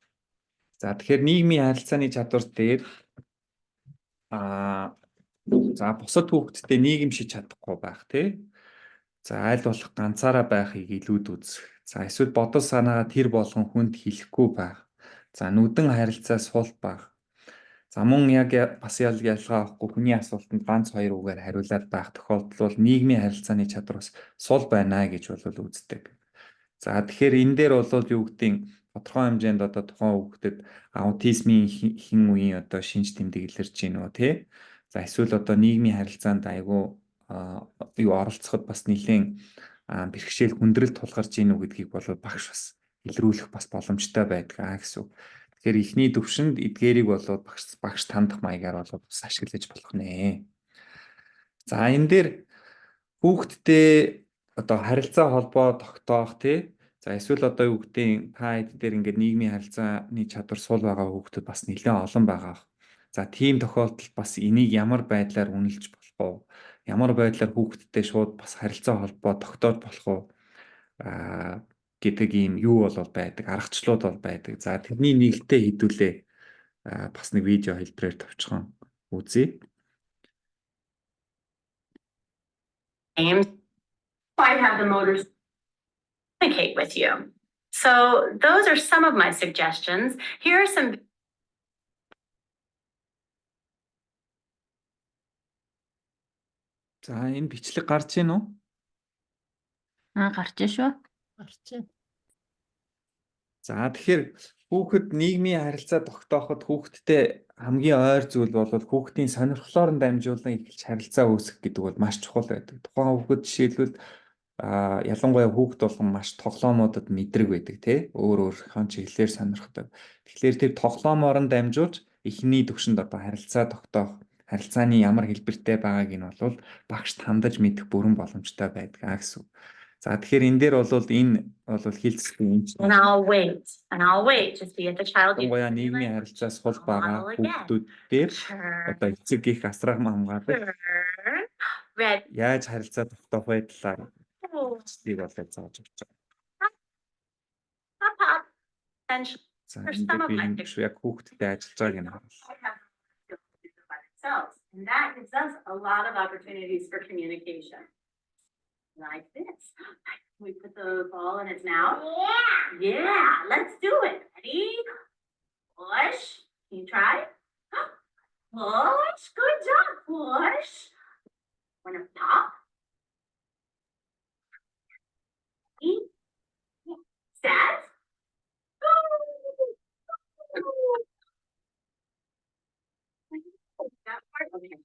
За тэгэхээр нийгмийн харилцааны чадвар дээр за бусад хүүхдтэй нийгэмшиж чадахгүй байх тий. За аль болох ганцаараа байхыг илүүд үзэх. За эсвэл бодол санаагаа тэр болгон хүнд хэлэхгүй байх. За нүдэн харилцаа сул байх. За мөн яг бас ялгаа авахгүй хүний асуултанд ганц хоёр үгээр хариулаад байх тохиолдол бол нийгмийн харилцааны чадвараас сул байна гэж бол үздэг. За тэгэхээр энэ дээр бол юу гэдгийг тодорхой хэмжээнд одоо тухайн хүүхдэд аутизмын хэн үеийн одоо шинж тэмдэг илэрч гинөө тий. За эсвэл одоо нийгмийн харилцаанд айгүй юу оролцоход бас нэлээд бэрхшээл хүндрэл тулгарч гинүү гэдгийг бол багш бас илрүүлэх бас боломжтой байдгаа гэсэн үг. Тэгэхээр эхний төвшөнд эдгээрийг бол багш тандах маягаар бол бас ашиглаж болох нэ. За энэ дээр хүүхдтэй одоо харилцаа холбоо тогтоох тий. За эсвэл одоо юу гэдгийг та хэд дээр ингээд нийгмийн харилцааны чадвар сул байгаа хүүхдүүд бас нэлээд олон байгаа. За тийм тохиолдолд бас энийг ямар байдлаар үнэлж болох вэ? Ямар байдлаар хүүхдтэй шууд бас харилцаа холбоо тогтоож болох вэ? Гэдэг ийм юу бол байдаг, аргачлалууд бол байдаг. За тэрний нээлттэй хэдүүлээ бас нэг видео хэлбэрээр товчхон үзье. I have the motors communicate with you. So those are some of my suggestions. Here are some За энэ бичлэг гарч ийн үү? гарч шүү. гарч. За тэгэхээр хүүхэд нийгмийн харилцаа тогтооход хүүхэдтэй хамгийн ойр зүйл бол хүүхдийн сонирхлоор нь дамжуулан эхэлж харилцаа үүсгэх гэдэг бол маш чухал байдаг. Тухайн хүүхэд жишээлбэл ялангуяа хүүхэд болгон маш тоглоомуудад мэдрэг байдаг тий. Өөр өөрхөн чиглэлээр сонирхдаг. Тэгэхээр тэр тоглоомоор нь дамжуулж эхний төвшөнд одоо харилцаа тогтоох, харилцааны ямар хэлбэртэй байгааг нь бол багш тандаж мэдэх бүрэн боломжтой байдгаа гэсэн. За тэгэхээр энэ дээр бол энэ бол хилцсэн юм чинь. and I'll wait to see if the child Ялангуяа нийгмийн харилцаас сул байгаа хүүхдүүд дээр одоо эцэг их асрах хамгаалалт red яаж харилцаа тогтоох вэ талаар эцгийг бол зааж өгч байгаа. pop pop and За энэ би яг хүүхдтэй ажиллаж байгааг нь харуулсан. and that gives us a lot of opportunities for communication. Like this. We put the ball in its mouth. Yeah, let's do it. Ready? Push. Can you try? Push. Good job. Push. Wanna pop? Set. That part, okay.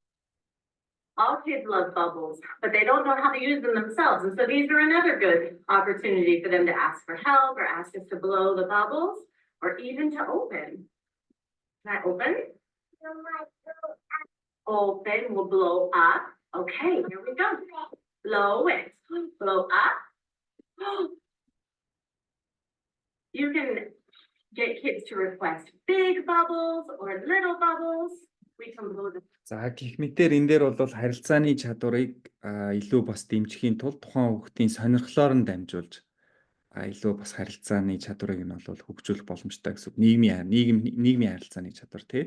All kids love bubbles, but they don't know how to use them themselves. And so these are another good opportunity for them to ask for help or ask us to blow the bubbles or even to open. Can I open? Open, we'll blow up. Okay, here we go. Blow it. Blow up. You can get kids to request big bubbles or little bubbles. We can blow the За гэх мэтээр энэ дээр бол харилцааны чадварыг илүү бас дэмжихийн тулд тухайн хүүхдийн сонирхлоор нь дамжуулж илүү бас харилцааны чадварыг нь бол хөгжүүлэх боломжтой гэсэн үг. Нийгмийн харилцааны чадвар тий.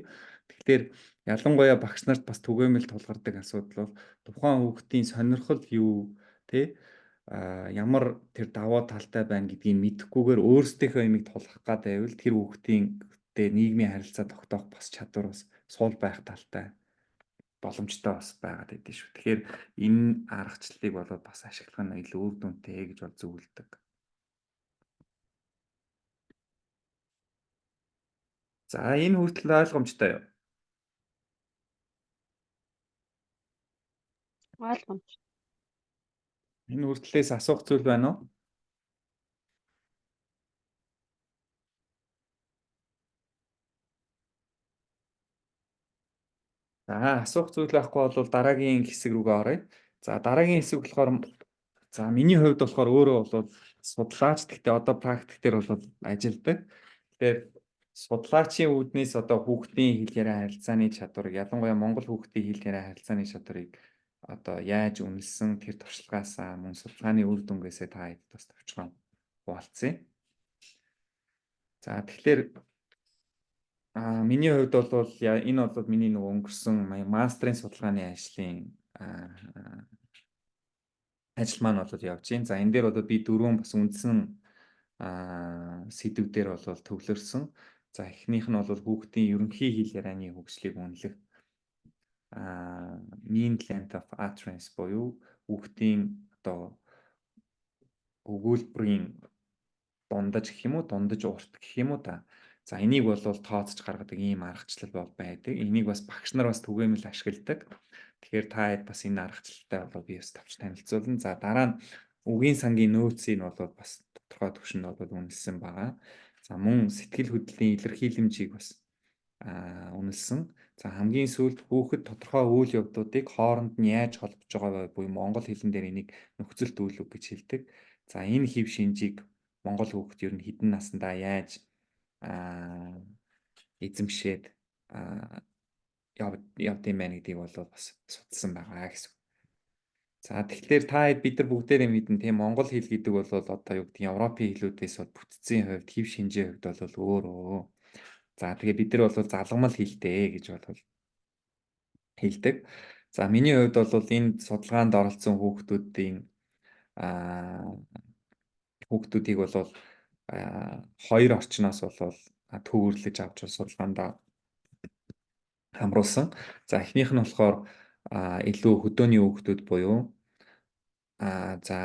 Тэгэхээр ялангуяа багш нарт бас түгээмэл тулгардаг асуудал бол тухайн хүүхдийн сонирхол юу тий, ямар тэр даваа талтай байна гэдгийг мэдэхгүйгээр өөрсдийнхөө имийг тулгах гад байвал тэр хүүхдийн дээр нийгмийн харилцаа тогтоох бас чадвар бас суул байх талтай боломжтой бас байгаад байдсан шүү. Тэгэхээр энэ аргачлалыг болоод бас ашиглах нь илүү үр дүнтэй гэж бол зөвлөдөг. За энэ хүртэл ойлгомжтой юу? Ойлгомж. Энэ хүртлээс асуух зүйл байна уу? За асуух зүйл байхгүй бол дараагийн хэсэг рүүгээ оръё. За дараагийн хэсэг болохоор за миний хувьд болохоор өөрөө бол судлаач, гэхдээ одоо практик дээр бол ажилладаг. Тэгэхээр судлаачийн үүднээс одоо хүүхдийн хэл яриа харилцааны чадварыг, ялангуяа монгол хүүхдийн хэл яриа харилцааны чадварыг одоо яаж үнэлсэн тэр туршлагаасаа мөн судалгааны үр дүнгээсээ та хэд бас товчхон хуваалцъя. За тэгэхээр миний хувьд бол энэ бол миний нөгөө өнгөрсөн мастрын судалгааны ажлын ажил маань бол явж байна. За энэ дээр бол би дөрвөн бас үндсэн сэдвүүдээр бол төвлөрсөн. За эхнийх нь бол хүүхдийн ерөнхий хэл ярианы хөгжлийг үнэлэх mean length of utterance буюу хүүхдийн одоо өгүүлбэрийн дундаж гэх юм уу, дундаж урт гэх юм уу та. За энийг бол тооцож гаргадаг ийм аргачлал бол байдаг. Энийг бас багш нар бас түгээмэл ашигладаг. Тэгэхээр та хэд бас энэ аргачлалтай бол би бас тавч танилцуулна. За дараа нь үгийн сангийн нөөцийг бол бас тодорхой түвшинд бол үнэлсэн байгаа. За мөн сэтгэл хөдлөлийн илэрхийлэмжийг бас үнэлсэн. За хамгийн сүүлд хүүхэд тодорхой үйл явдлуудыг хооронд нь яаж холбож байгаа буюу монгол хэлэн дээр энийг нөхцөл төлөв гэж хэлдэг. За энэ хэв шинжийг монгол хүүхэд ер нь хэдэн наснда яаж эзэмшээд явд юм байна гэдгийг бол бас судалсан байгаа гэсэн. За тэгэхээр та хэд бид нар бүгдээрээ мэднэ тийм монгол хэл гэдэг бол одоо юу гэдэг Европын хэлүүдээс бүтцийн хувьд хэв шинжийн хувьд бол өөрөө. За тэгээ бид нар бол залгамал хэлтэй гэж бол хэлдэг. За миний хувьд бол энэ судалгаанд оролцсон хүүхдүүдийг бол хоёр орчноос бол төвөрлөж авч судалгаанд хамруулсан. За эхнийх нь болохоор илүү хөдөөний хүүхдүүд буюу за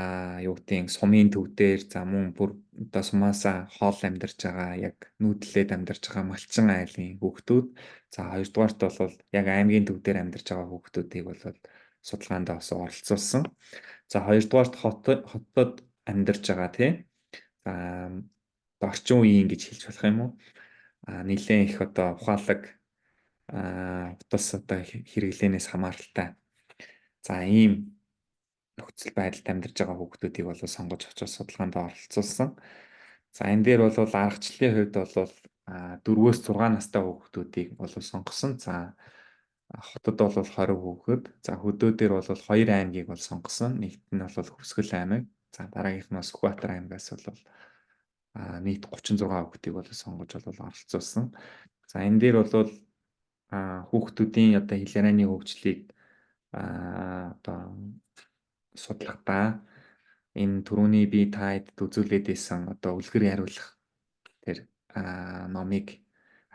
юу гэдгийг сумын төв дээр за мөн бүр одоо сумаасаа хоол амьдарч байгаа яг нүүдлээд амьдарч байгаа малчин айлын хүүхдүүд. За хоёрдугаарт бол яг аймгийн төв дээр амьдарч байгаа хүүхдүүдийг бол судалгаанд бас оролцуулсан. За хоёрдугаарт хотод амьдарч байгаа тийм орчин үеийн гэж хэлж болох юм уу? Нэлээд их одоо ухаалаг утас одоо хэрэглэнээс хамааралтай. За ийм нөхцөл байдалд амьдарч байгаа хүүхдүүдийг бол сонгож очиж судалгаанд оролцуулсан. За энэ дээр бол аргачлалын хувьд бол 4-өөс 6 настай хүүхдүүдийг бол сонгосон. За хотод бол 20 хүүхэд. За хөдөө дээр бол 2 аймгийг бол сонгосон. Нэгт нь бол Хөвсгөл аймаг. За дараагийнх нь Сүхбаатар аймагаас бол нийт 36 хүүхдийг бол сонгож бол оролцуулсан. За энэ дээр бол хүүхдүүдийн одоо хэл ярианы хөгжлийг одоо судлахдаа энэ түрүүний би та хэд үзүүлээд байсан одоо үлгэр хариулах тэр номыг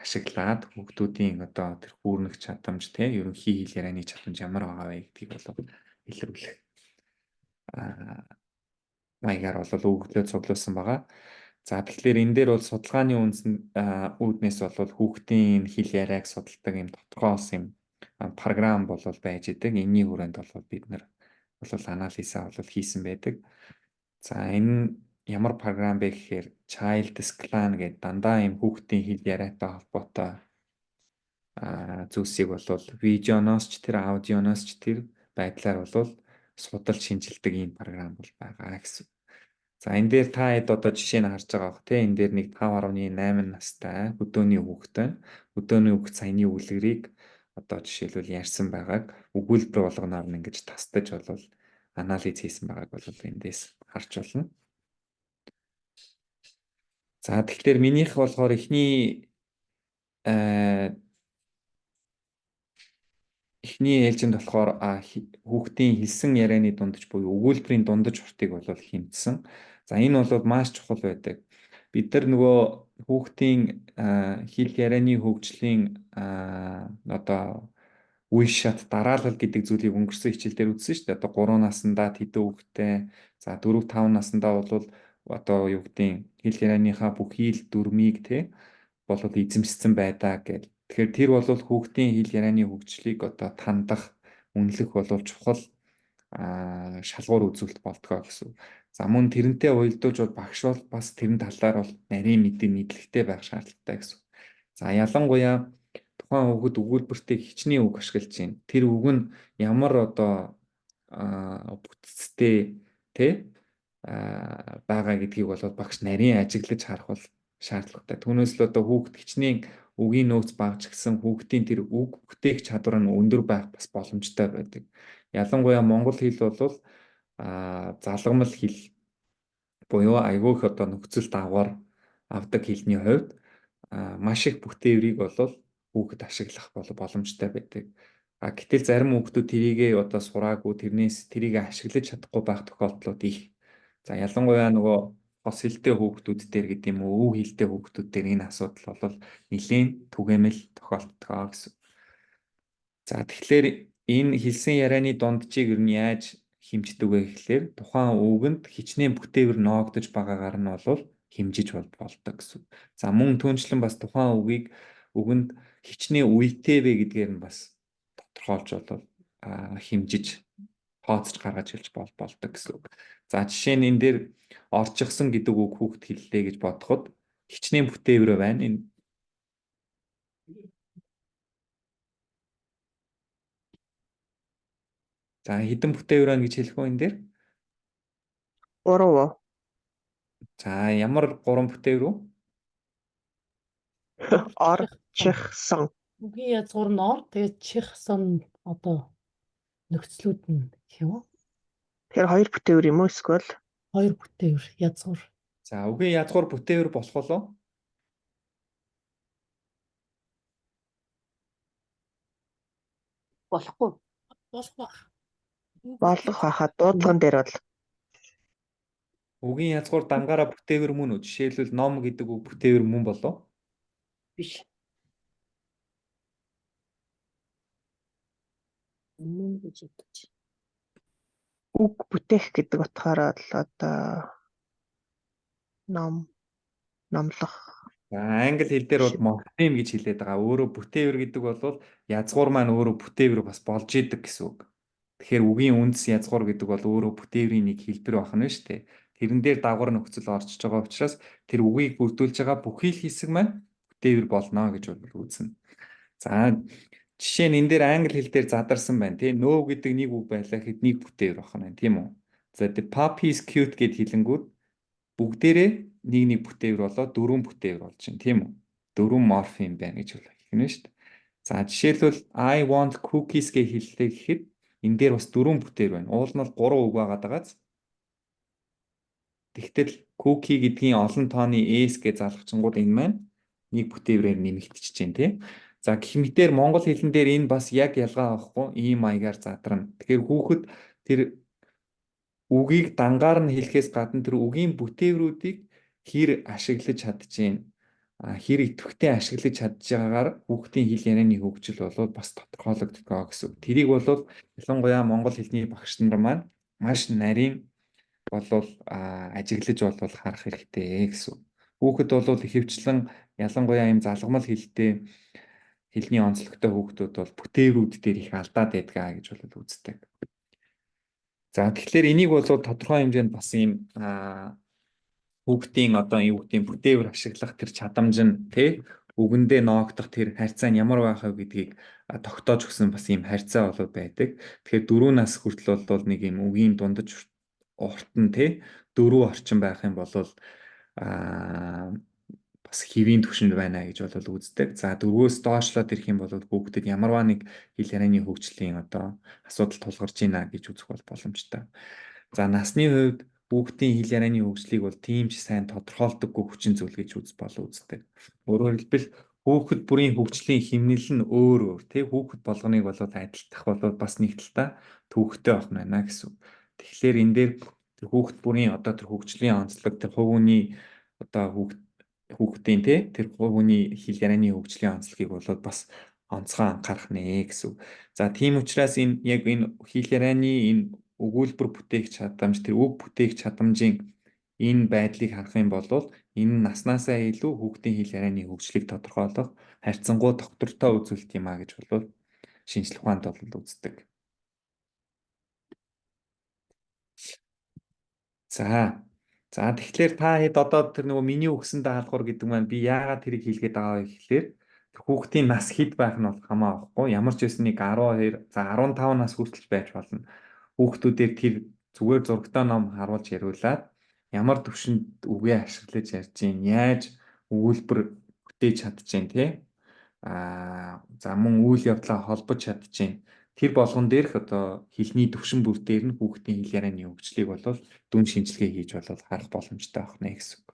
ашиглаад хүүхдүүдийн одоо тэр хүүрнэх чадамж ерөнхий хэл ярианы чадамж ямар байгаа вэ гэдгийг бол илрүүлэх маягаар бол өгөгдлөө цуглуулсан байгаа. За тэгэхээр энэ дээр бол судалгааны үүднээс бол хүүхдийн хэл яриаг судалдаг юм тодорхой юм програм бол байж идэг. Энэний хүрээнд бол бид нар бол анализаа бол хийсэн байдаг. За энэ ямар програм бэ гэхээр Child's-Clan гэдэг дандаа юм хүүхдийн хэл яриатай холбоотой зүйлсийг бол видеоноос ч тэр аудионоос ч тэр байдлаар бол судалж шинжилдэг ийм програм бол байгаа гэсэн. За энэ дээр та хэд одоо жишээ нь харж байгаа бох тийм энэ дээр нэг 5.8 настай хөдөөний хүүхэд байна. Хөдөөний хүүхэд саяны үлгэрийг одоо жишээлбэл ярьсан байгааг өгүүлбэр болгоноор нь ингэж тастаж бол анализ хийсэн байгааг бол эндээс харж болно. За тэгэхээр минийх болохоор эхний ээлжинд болохоор хүүхдийн хэлсэн ярианы дундаж буюу өгүүлбэрийн дундаж уртыг бол хэмжсэн. За энэ бол маш чухал байдаг. Бид нар нөгөө хүүхдийн хэл ярианы хөгжлийн одоо үе шат дараалал гэдэг зүйлийг өнгөрсөн хичээлдэр үзсэн шүү дээ. Одоо 3 наснда тэдэн хүүхдтэй, за 4 5 наснда бол одоо юу гэдгийг хэл ярианыхаа бүхий л дүрмийг бол эзэмшсэн байдаа гэж. Тэгэхээр тэр бол хүүхдийн хэл ярианы хөгжлийг одоо тандах, үнэлэх бол чухал шалгуур үзүүлэлт болтгоо гэсэн. За мөн тэрнтэй уялдуулж бол багш бол бас тэрэн талаар бол нарийн мэдлэгтэй байх шаардлагатай гэсэн. За ялангуяа тухайн хүүхэд өгүүлбэртээ хичнээн үг ашиглаж байна. Тэр үг нь ямар одоо бүтцтэй байгаа гэдгийг бол багш нарийн ажиглаж харах бол шаардлагатай. Түүнээс л одоо хүүхэд хичнээн үгийн нөөц багж гисэн хүүхдийн тэр үг бүтээх чадвар нь өндөр байх бас боломжтой байдаг. Ялангуяа монгол хэл бол залгамал хэл буюу айгүй их одоо нөхцөл дагавар авдаг хэлний хувьд маш их бүтээврийг бол хүүхэд ашиглах боломжтой байдаг. Гэтэл зарим хүүхдүүд тэрийгээ одоо сураагүй тэрийг ашиглаж чадахгүй байх тохиолдлууд их. За ялангуяа нөгөө хос хэлтэй хүүхдүүд дээр гэдэг юм уу, өв хэлтэй хүүхдүүд дээр энэ асуудал бол нэлээд түгээмэл тохиолддог гэсэн. За тэгэхээр энэ хэлсэн ярианы дунджийг ер нь яаж хэмждэг вэ гэхлээр тухайн үгэнд хичнээн бүтээвэр ноогдож байгаагаар нь бол хэмжиж болдог гэсэн. За мөн түүнчлэн бас тухайн үгэнд хичнээн үетэй вэ гэдгээр нь бас тодорхойлж хэмжиж тооцож гаргаж хэлж болдог гэсэн үг. За жишээ нь энэ дээр орчихсон гэдэг үг хүүхд хэллээ гэж бодоход хичнээн бүтээвэр байна. Энэ за хэдэн бүтээвэр байна гэж хэлэх үү энэ дээр? 3. За ямар 3 бүтээвэр үү? Орчихсон. Үгийн язгуур нь ор, тэгээд чихсон одоо нөхцлүүд нь гэх юм уу? Тэгэхээр 2 бүтээвэр юм уу эсвэл 2 бүтээвэр язгуур. За үгийн язгуур бүтээвэр болох болов? Болохгүй. Болох байх. болох байхад дуудлаган дээр бол Үгийн язгуур дангаараа бүтээвэр мөн үү? Жишээлбэл ном гэдэг үг бүтээвэр мөн болов? Биш. үг бүтээх гэдэг утгаараа л одоо номлох. За англи хэл дээр бол morpheme гэж хэлээд байгаа. Өөрөө бүтээвэр гэдэг бол язгуур маань өөрөө бүтээвэр бас болж идэг гэсэн үг. Тэгэхээр үгийн үндэс язгуур гэдэг бол өөрөө бүтээврийн нэг хэлбэр байна шүү дээ. Тэрэн дээр дагвар нөхцөл орчиж байгаа учраас тэр үгийг бүрдүүлж байгаа бүхий л хэсэг маань бүтээвэр болно гэж үзнэ. За жишээ нь энэ дээр англи хэл дээр задарсан байна тийм no гэдэг нэг үг байлаа гэхэд нэг бүтээвэр байна тийм үү. За the puppy is cute гэд хэлэнгүүт бүгдээрээ нэг бүтээвэр болоод 4 бүтээвэр болж байна тийм үү. 4 morpheme байна гэж хэлнэ шүү дээ. За жишээлбэл I want cookies гэж хэллээ гэхэд энэ дээр бас 4 бүтээвэр байна. Уул нь бол 3 үг байгаад байгааз. Тэгтэл cookie гэдгийн олон тооны s гэж залгачингууд энэ маань нэг бүтээврээр нэмэгдчихэж байна тийм. За гэх мэтээр монгол хэлэн дээр энэ бас яг ялгаа авахгүй ийм маягаар задарна. Тэгэхээр хүүхэд тэр үгийг дангаар нь хэлэхээс гадна тэр үгийн бүтээврүүдийг хэр ашиглаж чадчихээн, хэр идэвхтэй ашиглаж чадж байгаагаар хүүхдийн хэл ярианы хөгжил бол бас тодорхойлогддог гэсэн. Тэрийг бол ялангуяа монгол хэлний багш нар маань маш нарийн ажиглаж харах хэрэгтэй гэсэн. Хүүхэд бол ихэвчлэн ялангуяа ийм залгамал хэлтэй хэлний онцлогтой хүүхдүүд бол бүтээврүүд дээр их алдаад байдгаа гэж үздэг. За тэгэхээр энийг бол тодорхой хэмжээнд бас ийм хүүхдийн одоо юу гэдгийг бүтээвэр ашиглах тэр чадамж нь үгэндээ ноогдох тэр харьцаа нь ямар байх вэ гэдгийг тогтоож өгсөн бас ийм харьцаа байдаг. Тэгэхээр 4 нас хүртэл бол нэг ийм үгийн дундаж урт нь 4 орчим байх юм бол бас хэвийн түвшинд байна гэж үздэг. За 4-өөс доошлоод ирэх юм бол хүүхдэд ямарваа нэг хэл ярианы хөгжлийн одоо асуудал тулгарч байна гэж үзэх боломжтой. За насны хувьд хүүхдийн хэл ярианы хөгжлийг бол тийм ч сайн тодорхойлдоггүй хүчин зүйл гэж үздэг. Өөрөөр хэлбэл хүүхэд бүрийн хөгжлийн хэмнэл нь өөр өөр тий хүүхэд болгоныг бол адилтгах бол бас нэг талдаа төвөгтэй байх нь байна гэсэн. Тэгэхээр энэ дээр тэр хүүхэд бүрийн одоо тэр хөгжлийн онцлог тэр хувь хүний одоо хүүхдийн тий тэр хувь хүний хэл ярианы хөгжлийн онцлогийг бол бас онцгой анхаарах нэ гэсэн. За тийм учраас энэ яг энэ хэл ярианы энэ өгүүлбэр бүтээх чадамж тэр үг бүтээх чадамжийн энэ байдлыг харах юм бол энэ наснаасаа илүү хүүхдийн хэл ярианы хөгжлийг тодорхойлох харьцангуй доктортой үзүүлэлт юм а гэж бол шинжлэх ухаанд бол үздэг. За тэгэхээр та хэд одоо тэр нөгөө миний өгсөн даалгавар гэдэг маань би яагаад тэрийг хийлгээд байгаа вэ гэхлээр тэр хүүхдийн нас хэд байх нь бол хамаагүй ямар ч байсан нэг 12 за 15 нас хүртэл байж болно. Хүүхдүүдээр тэр зүгээр зурагтай ном харуулж яриулаад ямар төвшөнд үгээ ашиглаж ярьж гин яаж өгүүлбэр бүтээж чадчихээн тий за мөн үйл явдлаа холбож чадчихээн тэр болгон дээрх одоо хэлний төвшин бүр дээр нь хүүхдийн хэл ярианы хөгжлийг бол дүн шинжилгээ хийж бол харах боломжтой байх нэ гэсэн үг.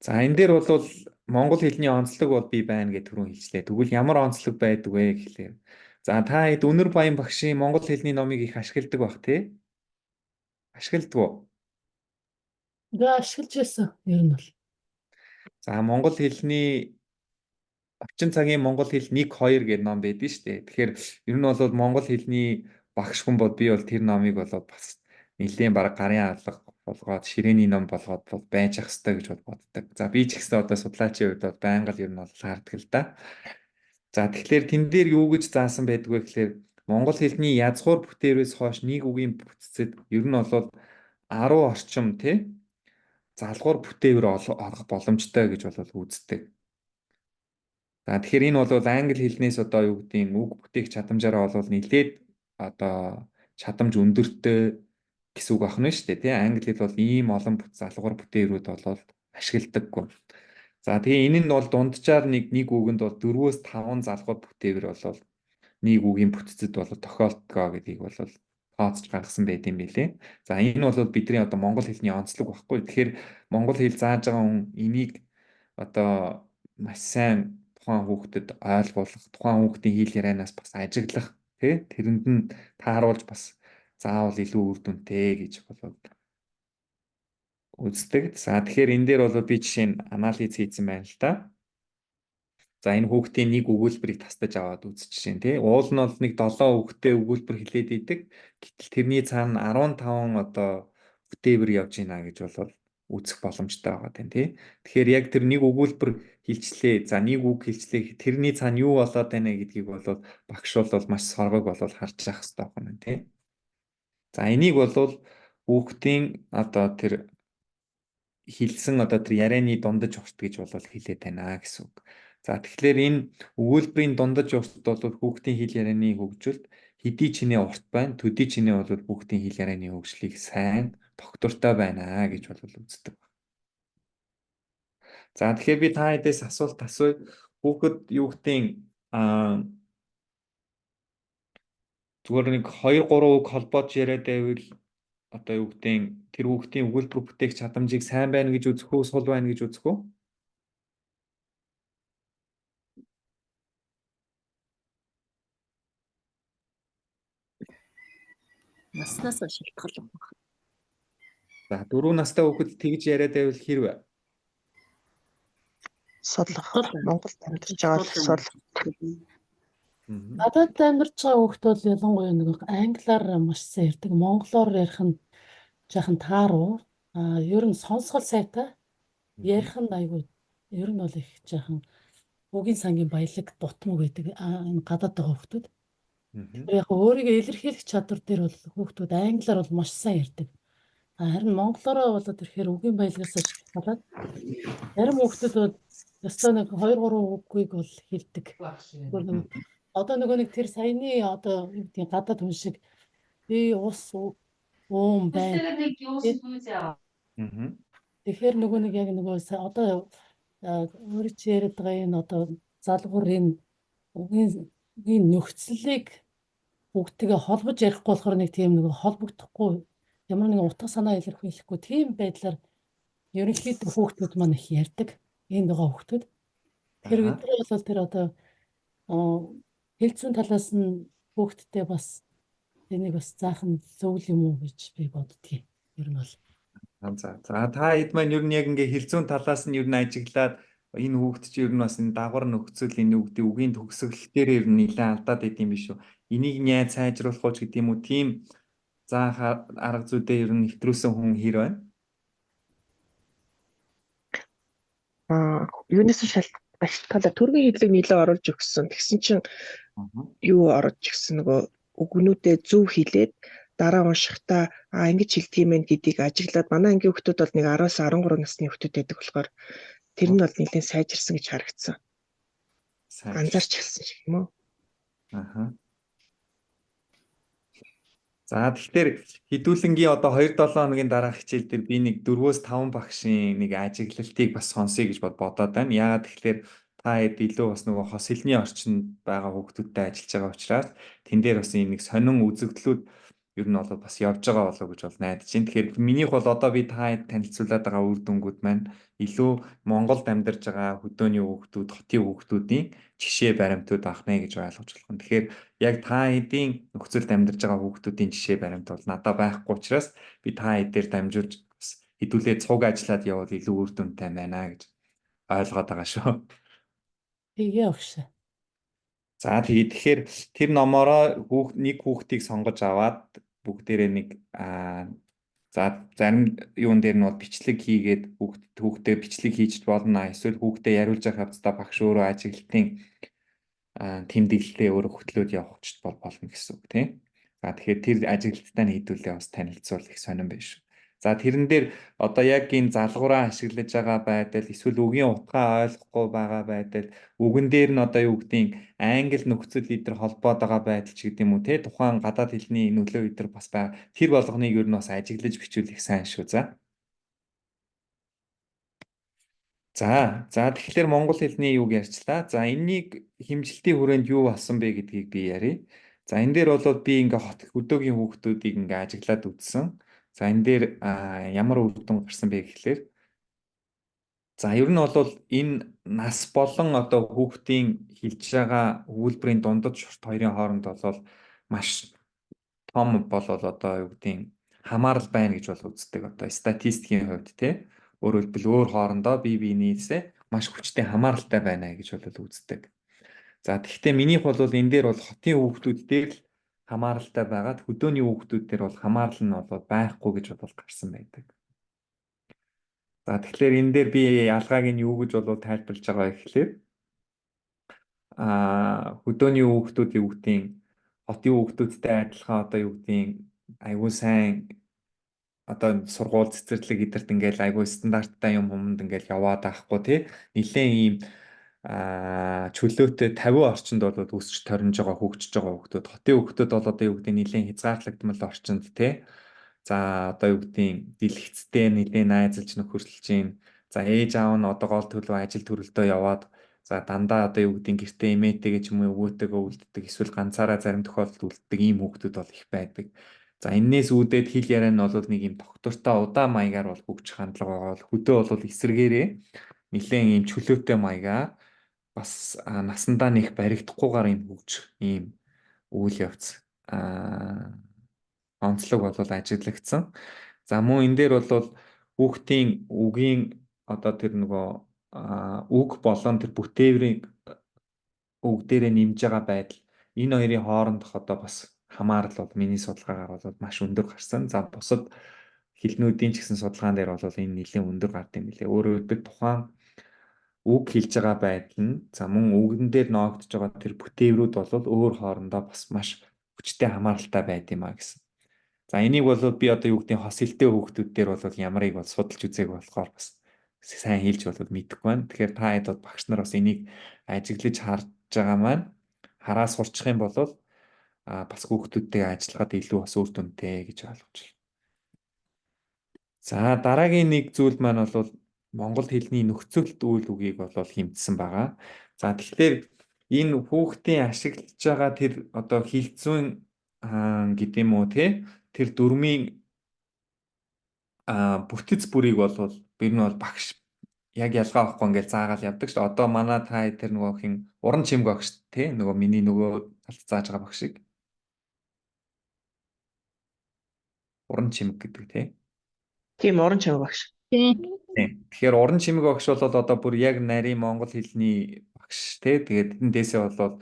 За энэ дээр бол монгол хэлний онцлог бол би байна гэж түрүүн хэлжлээ. Тэгвэл ямар онцлог байдаг вэ гэхлээр за та хэд Өнөр Баян багшийн монгол хэлний номыг их ашигладаг бах тий? Ашигладаг уу? Гээ ашиглаж байсан ер нь бол. За монгол хэлний орчин цагийн монгол хэл 1 2 гэдэг ном байдаг шүү дээ. Тэгэхээр ер нь бол монгол хэлний багш хүн бол би бол тэр номыг бол бас нэлээд баг гарын алга болгоод ширээний ном болгоод бол байж ах хэрэгтэй гэж боддог. За би ч гэсэн одоо судлаачийн хувьд бол байнга л ер нь бол хаардаг л да. За тэгэхээр тэн дээр юу гэж заасан байдг вэ гэхээр монгол хэлний язгуур бүтээрээс хойш нэг үгийн бүтцэд ер нь бол 10 орчим тий залгуур бүтээвэр орох боломжтой гэж бол үздэг. За тэгэхээр энэ бол англи хэлнээс одоо юу гэдгийг үг бүтээх чадамжаараа бол нэлээд одоо чадамж өндөртэй гэсэн үг ахна шүү дээ тий англи хэл бол ийм олон залгуур бүтээврүүд бол ашигладаггүй. За тэгээ энэ нь бол дунджаар нэг үгэнд бол 4-өөс 5 залгуур бүтээвэр бол нэг үгийн бүтцэд бол тохиолдгоо гэдгийг бол тооцож гаргасан байт юм билээ. За энэ бол бидний одоо монгол хэлний онцлог багхгүй. Тэгэхээр монгол хэл зааж байгаа хүн энийг одоо маш сайн тухайн хүүхдэд ойлгуулах, тухайн хүүхдийн хэл ярианаас бас ажиглах тий тэрэнд нь тааруулж бас заавал илүү үр дүнтэй гэж бол үздэг. За тэгэхээр энэ дээр бол би жишээ нь анализ хийсэн байна л да. За энэ хүүхдийн нэг өгүүлбэрийг тастаж аваад үзэж чинь тий. Уул нь бол нэг 7 хүүхдээ өгүүлбэр хэлээд идэг. Гэтэл тэрний цаана 15 одоо бүтээвэр явж гинэ гэж бол үзэх боломжтой байгаа тийм тий. Тэгэхээр яг тэр нэг өгүүлбэр хилчлээ. За нэг үг хилчлээ. Тэрний цаана юу болоод байна гэдгийг бол багш бол маш соргог бол харж явах хэрэгтэй байна тий. За энийг бол хүүхдийн одоо тэр хилсэн одоо тэр ярианы дундаж урт гэж бол хэлээд байна гэсэн үг. За тэгэхээр энэ өгүүлбэрийн дундаж урт бол хүүхдийн хэл ярианы хөгжилд хэдий чинээ урт байна, төдий чинээ бол хүүхдийн хэл ярианы хөгжлийг сайн доктортой байна гэж бол үздэг. За тэгэхээр би та хэдээс асуулт асууя. Хүүхэд юу гэдгийг зүгээр нэг 2 3 үг холбоож яриад байвал одоо юу гэдгийг тэр хүүхдийн өгүүлбэр бүтээх чадамжийг сайн байна гэж үзэх үү, сул байна гэж үзэх үү? Наснаас шалтгаалсан баг. За 4 настай хүүхэд тэгж яриад байвал хэрвээ Судлах Монголд амьдарч байгаа л сул. Гадаад амьдарч байгаа хүүхд бол ялангуяа нэг англиар маш сайн ярьдаг. Монголоор ярих нь жаахан тааруу. Ер нь сонсгол сайтай. Ярих нь айгүй ер нь бол их жаахан үгийн сангийн баялаг дутмаг байдаг. Энэ гадаад байгаа хүүхдүүд. Яг өөрийгөө илэрхийлэх чадвар дээр бол хүүхдүүд англиар бол маш сайн ярьдаг. Харин монголоор болоод ирэхээр үгийн баялагаас шалтгаалаад зарим хүүхдүүд бол ёстой нэг 2 3 үгийг бол хэлдэг. Одоо нэг тэр саяны одоо юу гэдгийг гадаад хүн шиг би ус уум байна. Тэгэхээр нэг яг одоо өөрөө чи яриад байгаа энэ одоо залгуур энэ үгийн нөхцөлийг бүгдгээ холбож ярихгүй болохоор нэг тийм холбогдохгүй ямар нэгэн утга санаа илэрхийлэхгүй тийм байдлаар ерөнхийдөө хүүхдүүд маань их ярьдаг. Энд байгаа хүүхдүүд. Тэгэхээр бид нар бол тэр одоо хэлцүүн талаас нь хүүхдтэй бас энийг бас заах нь зөв юм уу гэж би боддгийг. Ер нь бол За та хэд маань ер нь яг ингээ хэлцүүн талаас нь ер нь ажиглаад энэ хүүхд чи ер нь бас энэ дагвар нөхцөл энэ хүүхдийн үгийн төгсгөл дээр ер нь нэлээд алдаад идэм биш үү? Энийг яаж сайжруулах вэ гэдэг юм уу? Тийм заах арга зүйдээ ер нь нэвтрүүлсэн хүн хэр байна? Юунаас шалтгаалаа төргийн хэллэг нэлээд оруулж өгсөн. Тэгсэн чинь юу орж ирсэн нөгөө үгнүүдээ зөв хэлээд дараа уншихтаа ингэж хэлдэг юм байна гэдгийг ажиглаад манай ангийн хүүхдүүд бол нэг 10-аас 13 насны хүүхдүүд байдаг болохоор тэр нь бол нэлээд сайжирсан гэж харагдсан. Анзаарч хэлсэн ч юм уу? За тэгэхээр хэдүүлэнгийн одоо 2-7 хоногийн дараах хичээл дээр би нэг 4-5 багшийн нэг ажиглалтыг бас сонсъё гэж бодоод байна. Яагаад тэгэхээр та хэд илүү бас нөгөө хос хэлний орчинд байгаа хүүхдүүдтэй ажиллаж байгаа учраас тэн дээр бас нэг сонин үзэгдлүүд ер нь бол бас явж байгаа болов уу гэж бол найдаж байна. Тэгэхээр минийх бол одоо би та хэд танилцуулаад байгаа үр дүнгууд маань илүү Монголд амьдарч байгаа хөдөөний хүүхдүүд, хотын хүүхдүүдийн жишээ баримтууд авах нэ гэж ойлгож болох юм. Тэгэхээр яг та хэдийн нөхцөлд амьдарч байгаа хүүхдүүдийн жишээ баримт бол надад байхгүй учраас би та хэд дээр дамжуулж бас хэдүүлээ цуг ажиллаад явбал илүү үр дүнтэй байна гэж ойлгоод байгаа шүү. Тэгээ өгшөө. За тэгэхээр тэр номороо нэг хүүхдийг сонгож аваад бүгдээрээ нэг за зарим юун дээр нь бол бичлэг хийгээд хүүхдээ бичлэг хийж болно. Эсвэл хүүхдээ яриулж байгаа хавцдаа багш өөрөө ажиглалтын тэмдэглэлээ өөрөө хөтлөөд явах ч болно гэсэн үг тийм. За тэгэхээр тэр ажиглалтаа нийтүүлээ бас танилцуул их сонирн байна шүү. За тэрэн дээр одоо яг энэ залгуураа ашиглаж байгаа байдал эсвэл үгийн утгаа ойлгохгүй байгаа байдал үгэн дээр нь одоо юу гэдгийг англи нөхцөл идэр холбоод байгаа байдал ч гэдэг юм уу те тухайн гадаад хэлний нөлөө идэр бас байгаа. Тэр болгоныг ер нь бас ажиглаж бичүүлэх сайн шүү. За тэгэхээр монгол хэлний юуг ярьчлаа. За энэнийг хэмжилтийн хүрээнд юу болсон бэ гэдгийг би ярья. За энэ дээр бол би ингээ хөдөөгийн хүүхдүүдийг ингээ ажиглаад үзсэн. За энэ дээр ямар үр дүн гарсан бэ гэхлээр за ер нь бол энэ нас болон одоо хүүхдийн хэлж байгаа өгүүлбэрийн дундад шорт хоёрын хооронд бол маш том болол одоо юу гэдгийг хамаарал байна гэж бол үздэг. Одоо статистикийн хувьд те өөрөөр хэлбэл өөр хоорондоо бие биенээсээ маш хүчтэй хамааралтай байна гэж бол үздэг. За тэгэхдээ минийх бол энэ дээр бол хотын хүүхдүүд дээр л хамааралтай байгаад хөдөөний хүүхдүүд дээр бол хамаарал нь бол байхгүй гэж бол гарсан байдаг. За тэгэхээр энэ дээр би ялгааг нь юу гэж бол тайлбарлаж байгаа гэхлээр хөдөөний хүүхдүүд юу гэдгийг хотын хүүхдүүдтэй адилхан одоо юу гэдгийг айгүй сайн одоо сургууль цэцэрлэг эдэрт ингээл айгүй стандарттай юм юмд ингээл яваад байхгүй тий нэлээд ийм чөлөөтэй 50 орчинд бол өсч торнож байгаа хөгжиж байгаа хүүхдүүд хотын хүүхдүүд бол одоо юу гэдэг нэлээд хязгаарлагдмал орчинд тий за одоо юу гэдэг дэлгэцтэй нэлээд найзалж нөхөрлөж чинь за ээж аав нь одоо гол төлөв ажил төрөлдөө яваад за дандаа одоо юу гэдэг гэртээ эмээтэйгээ ч юм уу өвөөтэйгээ үлддэг эсвэл ганцаараа зарим тохиолдолд үлддэг ийм хүүхдүүд бол их байдаг. За энээс үүдээд хэл яриа нь бол нэг юм доктортой удаан маягаар бол хөгжих хандлага байгаа бол хөдөө бол эсэргээрээ нэлээд ийм чөлөөтэй маягаар бас насандаа нэг баригдахгүйгээр юм хөгжих ийм үйл явц онцлог бол ажиглагдсан. За мөн энэ дээр бол хүүхдийн үгийн одоо тэр нөгөө үг болон тэр бүтээврийн үг дээрээ нэмж байгаа байдал энэ хоёрын хоорондох одоо бас хамаарал бол миний судалгаагаар бол маш өндөр гарсан. За бусад хэлнүүдийн ч гэсэн судалгаан дээр бол энэ нэлээд өндөр гардаг юм лээ. Өөрөөр хэлбэл тухайн үг хэлж байгаа байдал нь за мөн үгэн дээр ноогдож байгаа тэр бүтээврүүд бол өөр хоорондоо бас маш хүчтэй хамааралтай байд юм а гэсэн. За энийг бол би одоо юу гэдэг хос хэлтэй хүүхдүүд дээр бол ямарыг бол судалж үзээг болохоор бас сайн хэлж бол мэдэхгүй байна. Тэгэхээр та хэд бол багш нар бас энийг ажиглаж харж байгаа маань хараа сурчих юм бол бас хүүхдүүдтэй ажиллахад илүү бас үр дүнтэй гэж ойлгож байна. За дараагийн нэг зүйл маань бол монгол хэлний нөхцөлд үйл үгийг бол хэмжсэн байгаа. За тэгэхээр энэ хүүхдийн ашиглаж байгаа тэр одоо хилцүүн гэдэг юм уу те тэр дүрмийн бүтэц бүрийг бол би нь бол багш яг ялгаа авахгүй ингээд заагаал явдаг шүү дээ. Одоо манай та тэр нөгөө хин уран чимэг багш тий нөгөө миний нөгөө талд зааж байгаа багш шиг уран чимэг гэдэг тий. Тийм уран чимэг багш. Тийм. Тэгэхээр уран чимэг багш бол одоо бүр яг нарийн монгол хэлний багш тий. Тэгээд эндээсээ бол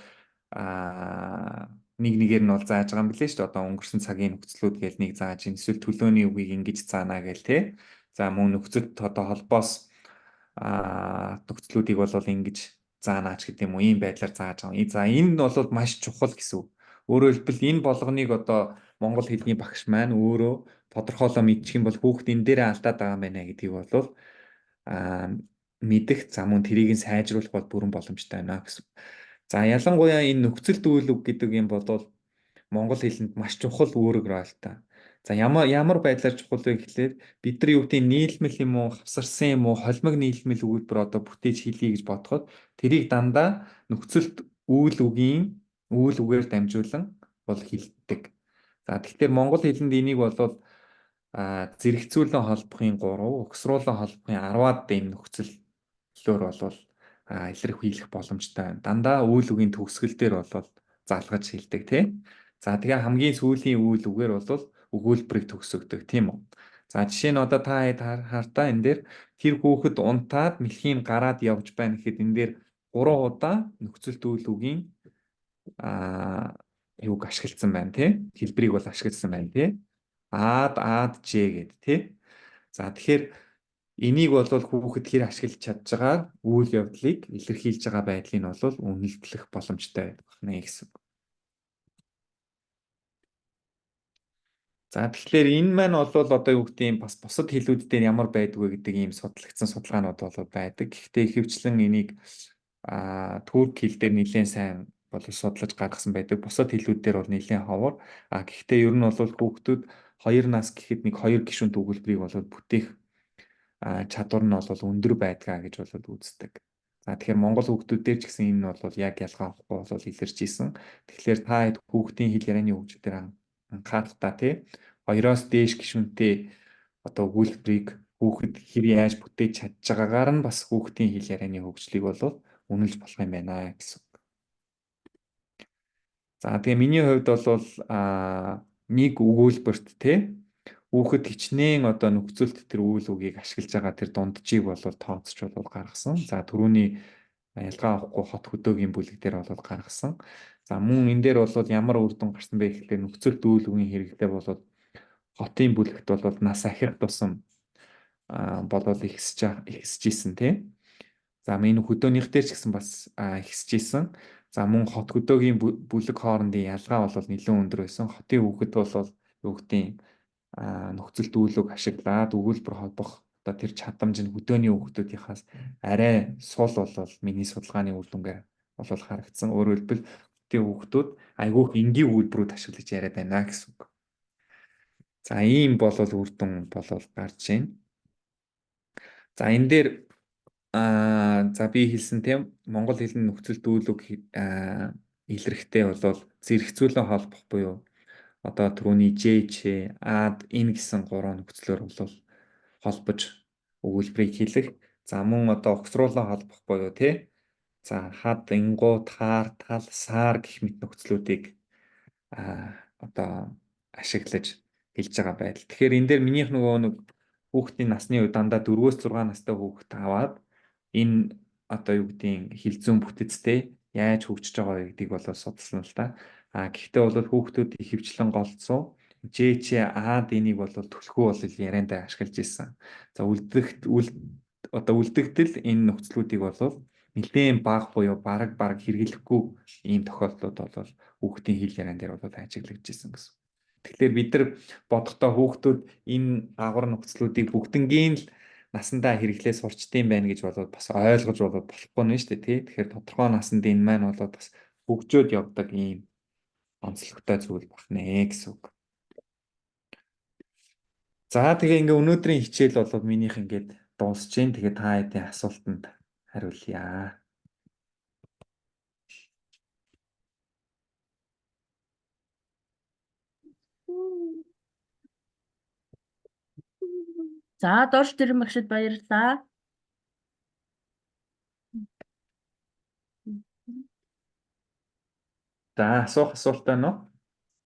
нэг нэгээр нь бол зааж байгаа юм билээ шүү дээ. Одоо өнгөрсөн цагийн нөхцлүүд гээл нэг зааж, эсвэл төлөөний үгийг ингэж заана гээл тий. За мөн нөхцөлт одоо холбоос нөхцлүүдийг бол ингэж заанаач гэдэг юм уу, ийм байдлаар зааж байгаа. За энэ нь бол маш чухал гэсэн үг. Өөрөөр хэлбэл энэ болгоныг одоо монгол хэлний багш маань өөрөө тодорхойлоо мэдчих юм бол хүүхд энэ дээрээ алдаад байгаа юм байна гэдгийг бол мэдэх, за мөн тэрийг нь сайжруулах бол бүрэн боломжтой байна гэсэн. За ялангуяа энэ нөхцөл үйл үг гэдэг юм бол монгол хэлэнд маш чухал үүрэг ролтой. За ямар байдлаар чухал вэ гэхлээр бид нар юу гэдэг нийлмэл юм уу, хавсарсан юм уу, холимог нийлмэл өгүүлбэр одоо бүтээж хэлье гэж бодоход тэрийг дандаа нөхцөлт үйл үгээр дамжуулан бол хэлдэг. За тэгэхээр монгол хэлэнд энийг бол зэрэгцүүлэн холбохын 3, угсруулан холбохын 10-аад энэ нөхцөлөөр бол илэрхийлэх боломжтой байна. Дандаа үйл үгийн төгсгөл дээр бол залгаж хэлдэг тий. За тэгээ хамгийн сүүлийн үйл үгээр бол өгүүлбэрийг төгсгдөг тийм үү. За жишээ нь одоо та хартаа энэ дээр тэр хүүхэд унтаад мэлхийн гараад явж байна гэхэд энэ дээр 3 удаа нөхцөлт үйл үгийн юуг ашигласан байна тий. Хэлбэрийг бол ашигласан байна тий. Аад Ж гэд тий. За тэгэхээр энийг бол хүүхэд хэр ашиглаж чадж байгаа үйл явдлыг илэрхийлж байгаа байдлыг нь бол үнэлэх боломжтой байна гэсэн. За тэгэхээр энэ маань бол одоо юу гэдэг юм бас бусад хэлүүд дээр ямар байдгүй гэдэг ийм судлагдсан судалгаанууд бол байдаг. Гэхдээ ихэвчлэн энийг турк хэл дээр нэлээд сайн судлаж гаргасан байдаг. Бусад хэлүүд дээр бол нэлээд ховор. Гэхдээ ер нь бол хүүхдүүд 2 нас гэхэд нэг 2 гишүүнт өгүүлбэрийг бол бүтээх чадвар нь бол өндөр байдгаа гэж бол үздэг. За тэгэхээр монгол хүүхдүүд дээр ч гэсэн энэ нь бол яг ялгаа авахгүй бол илэрч исэн. Тэгэхээр та хүүхдийн хэл ярианы хөгжүүдээр анхаарахтаа тий 2-оос дээш гишүүнтэй одоо өгүүлбэрийг хүүхэд хэр яаж бүтээж чадж байгаагаар нь бас хүүхдийн хэл ярианы хөгжлийг бол үнэлж болох юм байна гэсэн. За тэгээ миний хувьд бол нэг өгүүлбэрт тий хүүхэд хичнээн одоо нөхцөлт тэр үйл үгийг ашиглаж байгаа тэр дунджийг бол тооцож бол гаргасан. За түрүүний ялгаа авахгүй хот хөдөөгийн бүлэг дээр бол гаргасан. За мөн энэ дээр бол ямар үр дүн гарсан бэ гэхээр нөхцөлт үйл үгийн хэрэглээ бол хотын бүлэгт бол нас ахих тусам болол ихсэж исэн тий. За энэ хөдөөнийх дээр ч гэсэн бас ихсэж исэн. За мөн хот хөдөөгийн бүлэг хоорондын ялгаа бол нэлээд өндөр байсан. Хотын хүүхэд бол юу гэдэг нөхцөлт үйл үг ашиглаад өгүүлбэр холбох одоо тэр чадамж нь хөдөөний хүүхдүүдийнхээс арай сул бол миний судалгааны үр дүнгээр бол харагдсан. Өөрөөр хэлбэл хотын хүүхдүүд айгүйх энгийн үйлдвэрүүд ашиглаж яриад байна гэсэн үг. За ийм бол үр дүн бол гарч байна. За энэ дээр за би хэлсэн тийм монгол хэлний нөхцөлт үйл үг илэрхтэй бол зэрэгцүүлэн холбох буюу одоо түрүүний Ж, Ад, энэ гэсэн 3 нөхцлөөр бол холбож өгүүлбэрийг хэлэх. За мөн одоо угсруулан холбох буюу тий. За хад, ингуу, таар, тал, саар гэх мэт нөхцлүүдийг одоо ашиглаж хэлж байгаа байдал. Тэгэхээр энэ дээр минийх нөгөө хүүхдийн насны үед дандаа 4-6 настай хүүхэд аваад энэ одоо юу гэдгийг хэл зүүн бүтэцтэй яаж хөгжиж байгаа вэ гэдгийг бол судалсан л та. Гэхдээ бол хүүхдүүд ихэвчлэн голцоо Ж, Ад энийг бол түлхүү бол яриандаа ашиглаж ирсэн. За үлдэгдэл энэ нөхцлүүдийг бол нэлээд бага буюу бараг хэрэглэхгүй ийм тохиолдлууд бол хүүхдийн хэл яриан дээр бол ажиглагдж ирсэн гэсэн. Тэгэхээр бид нар бодохдоо хүүхдүүд энэ агуур нөхцлүүдийг бүгднгийн л насандаа хэрэглээ сурчдсан байна гэж бол бас ойлгож болохгүй нэ шүү дээ тий. Тэгэхээр тодорхой насанд энэ маань бол бас хөгжөөд явдаг ийм онцлогтой зүйл байна гэсэн үг. За тэгээ ингээ өнөөдрийн хичээл бол минийх ингээд дуусж जैन. Тэгээ та хэдийн асуултанд хариулъя. За дорж тэрэн багшид баярлалаа. За асуух асуулт байна уу?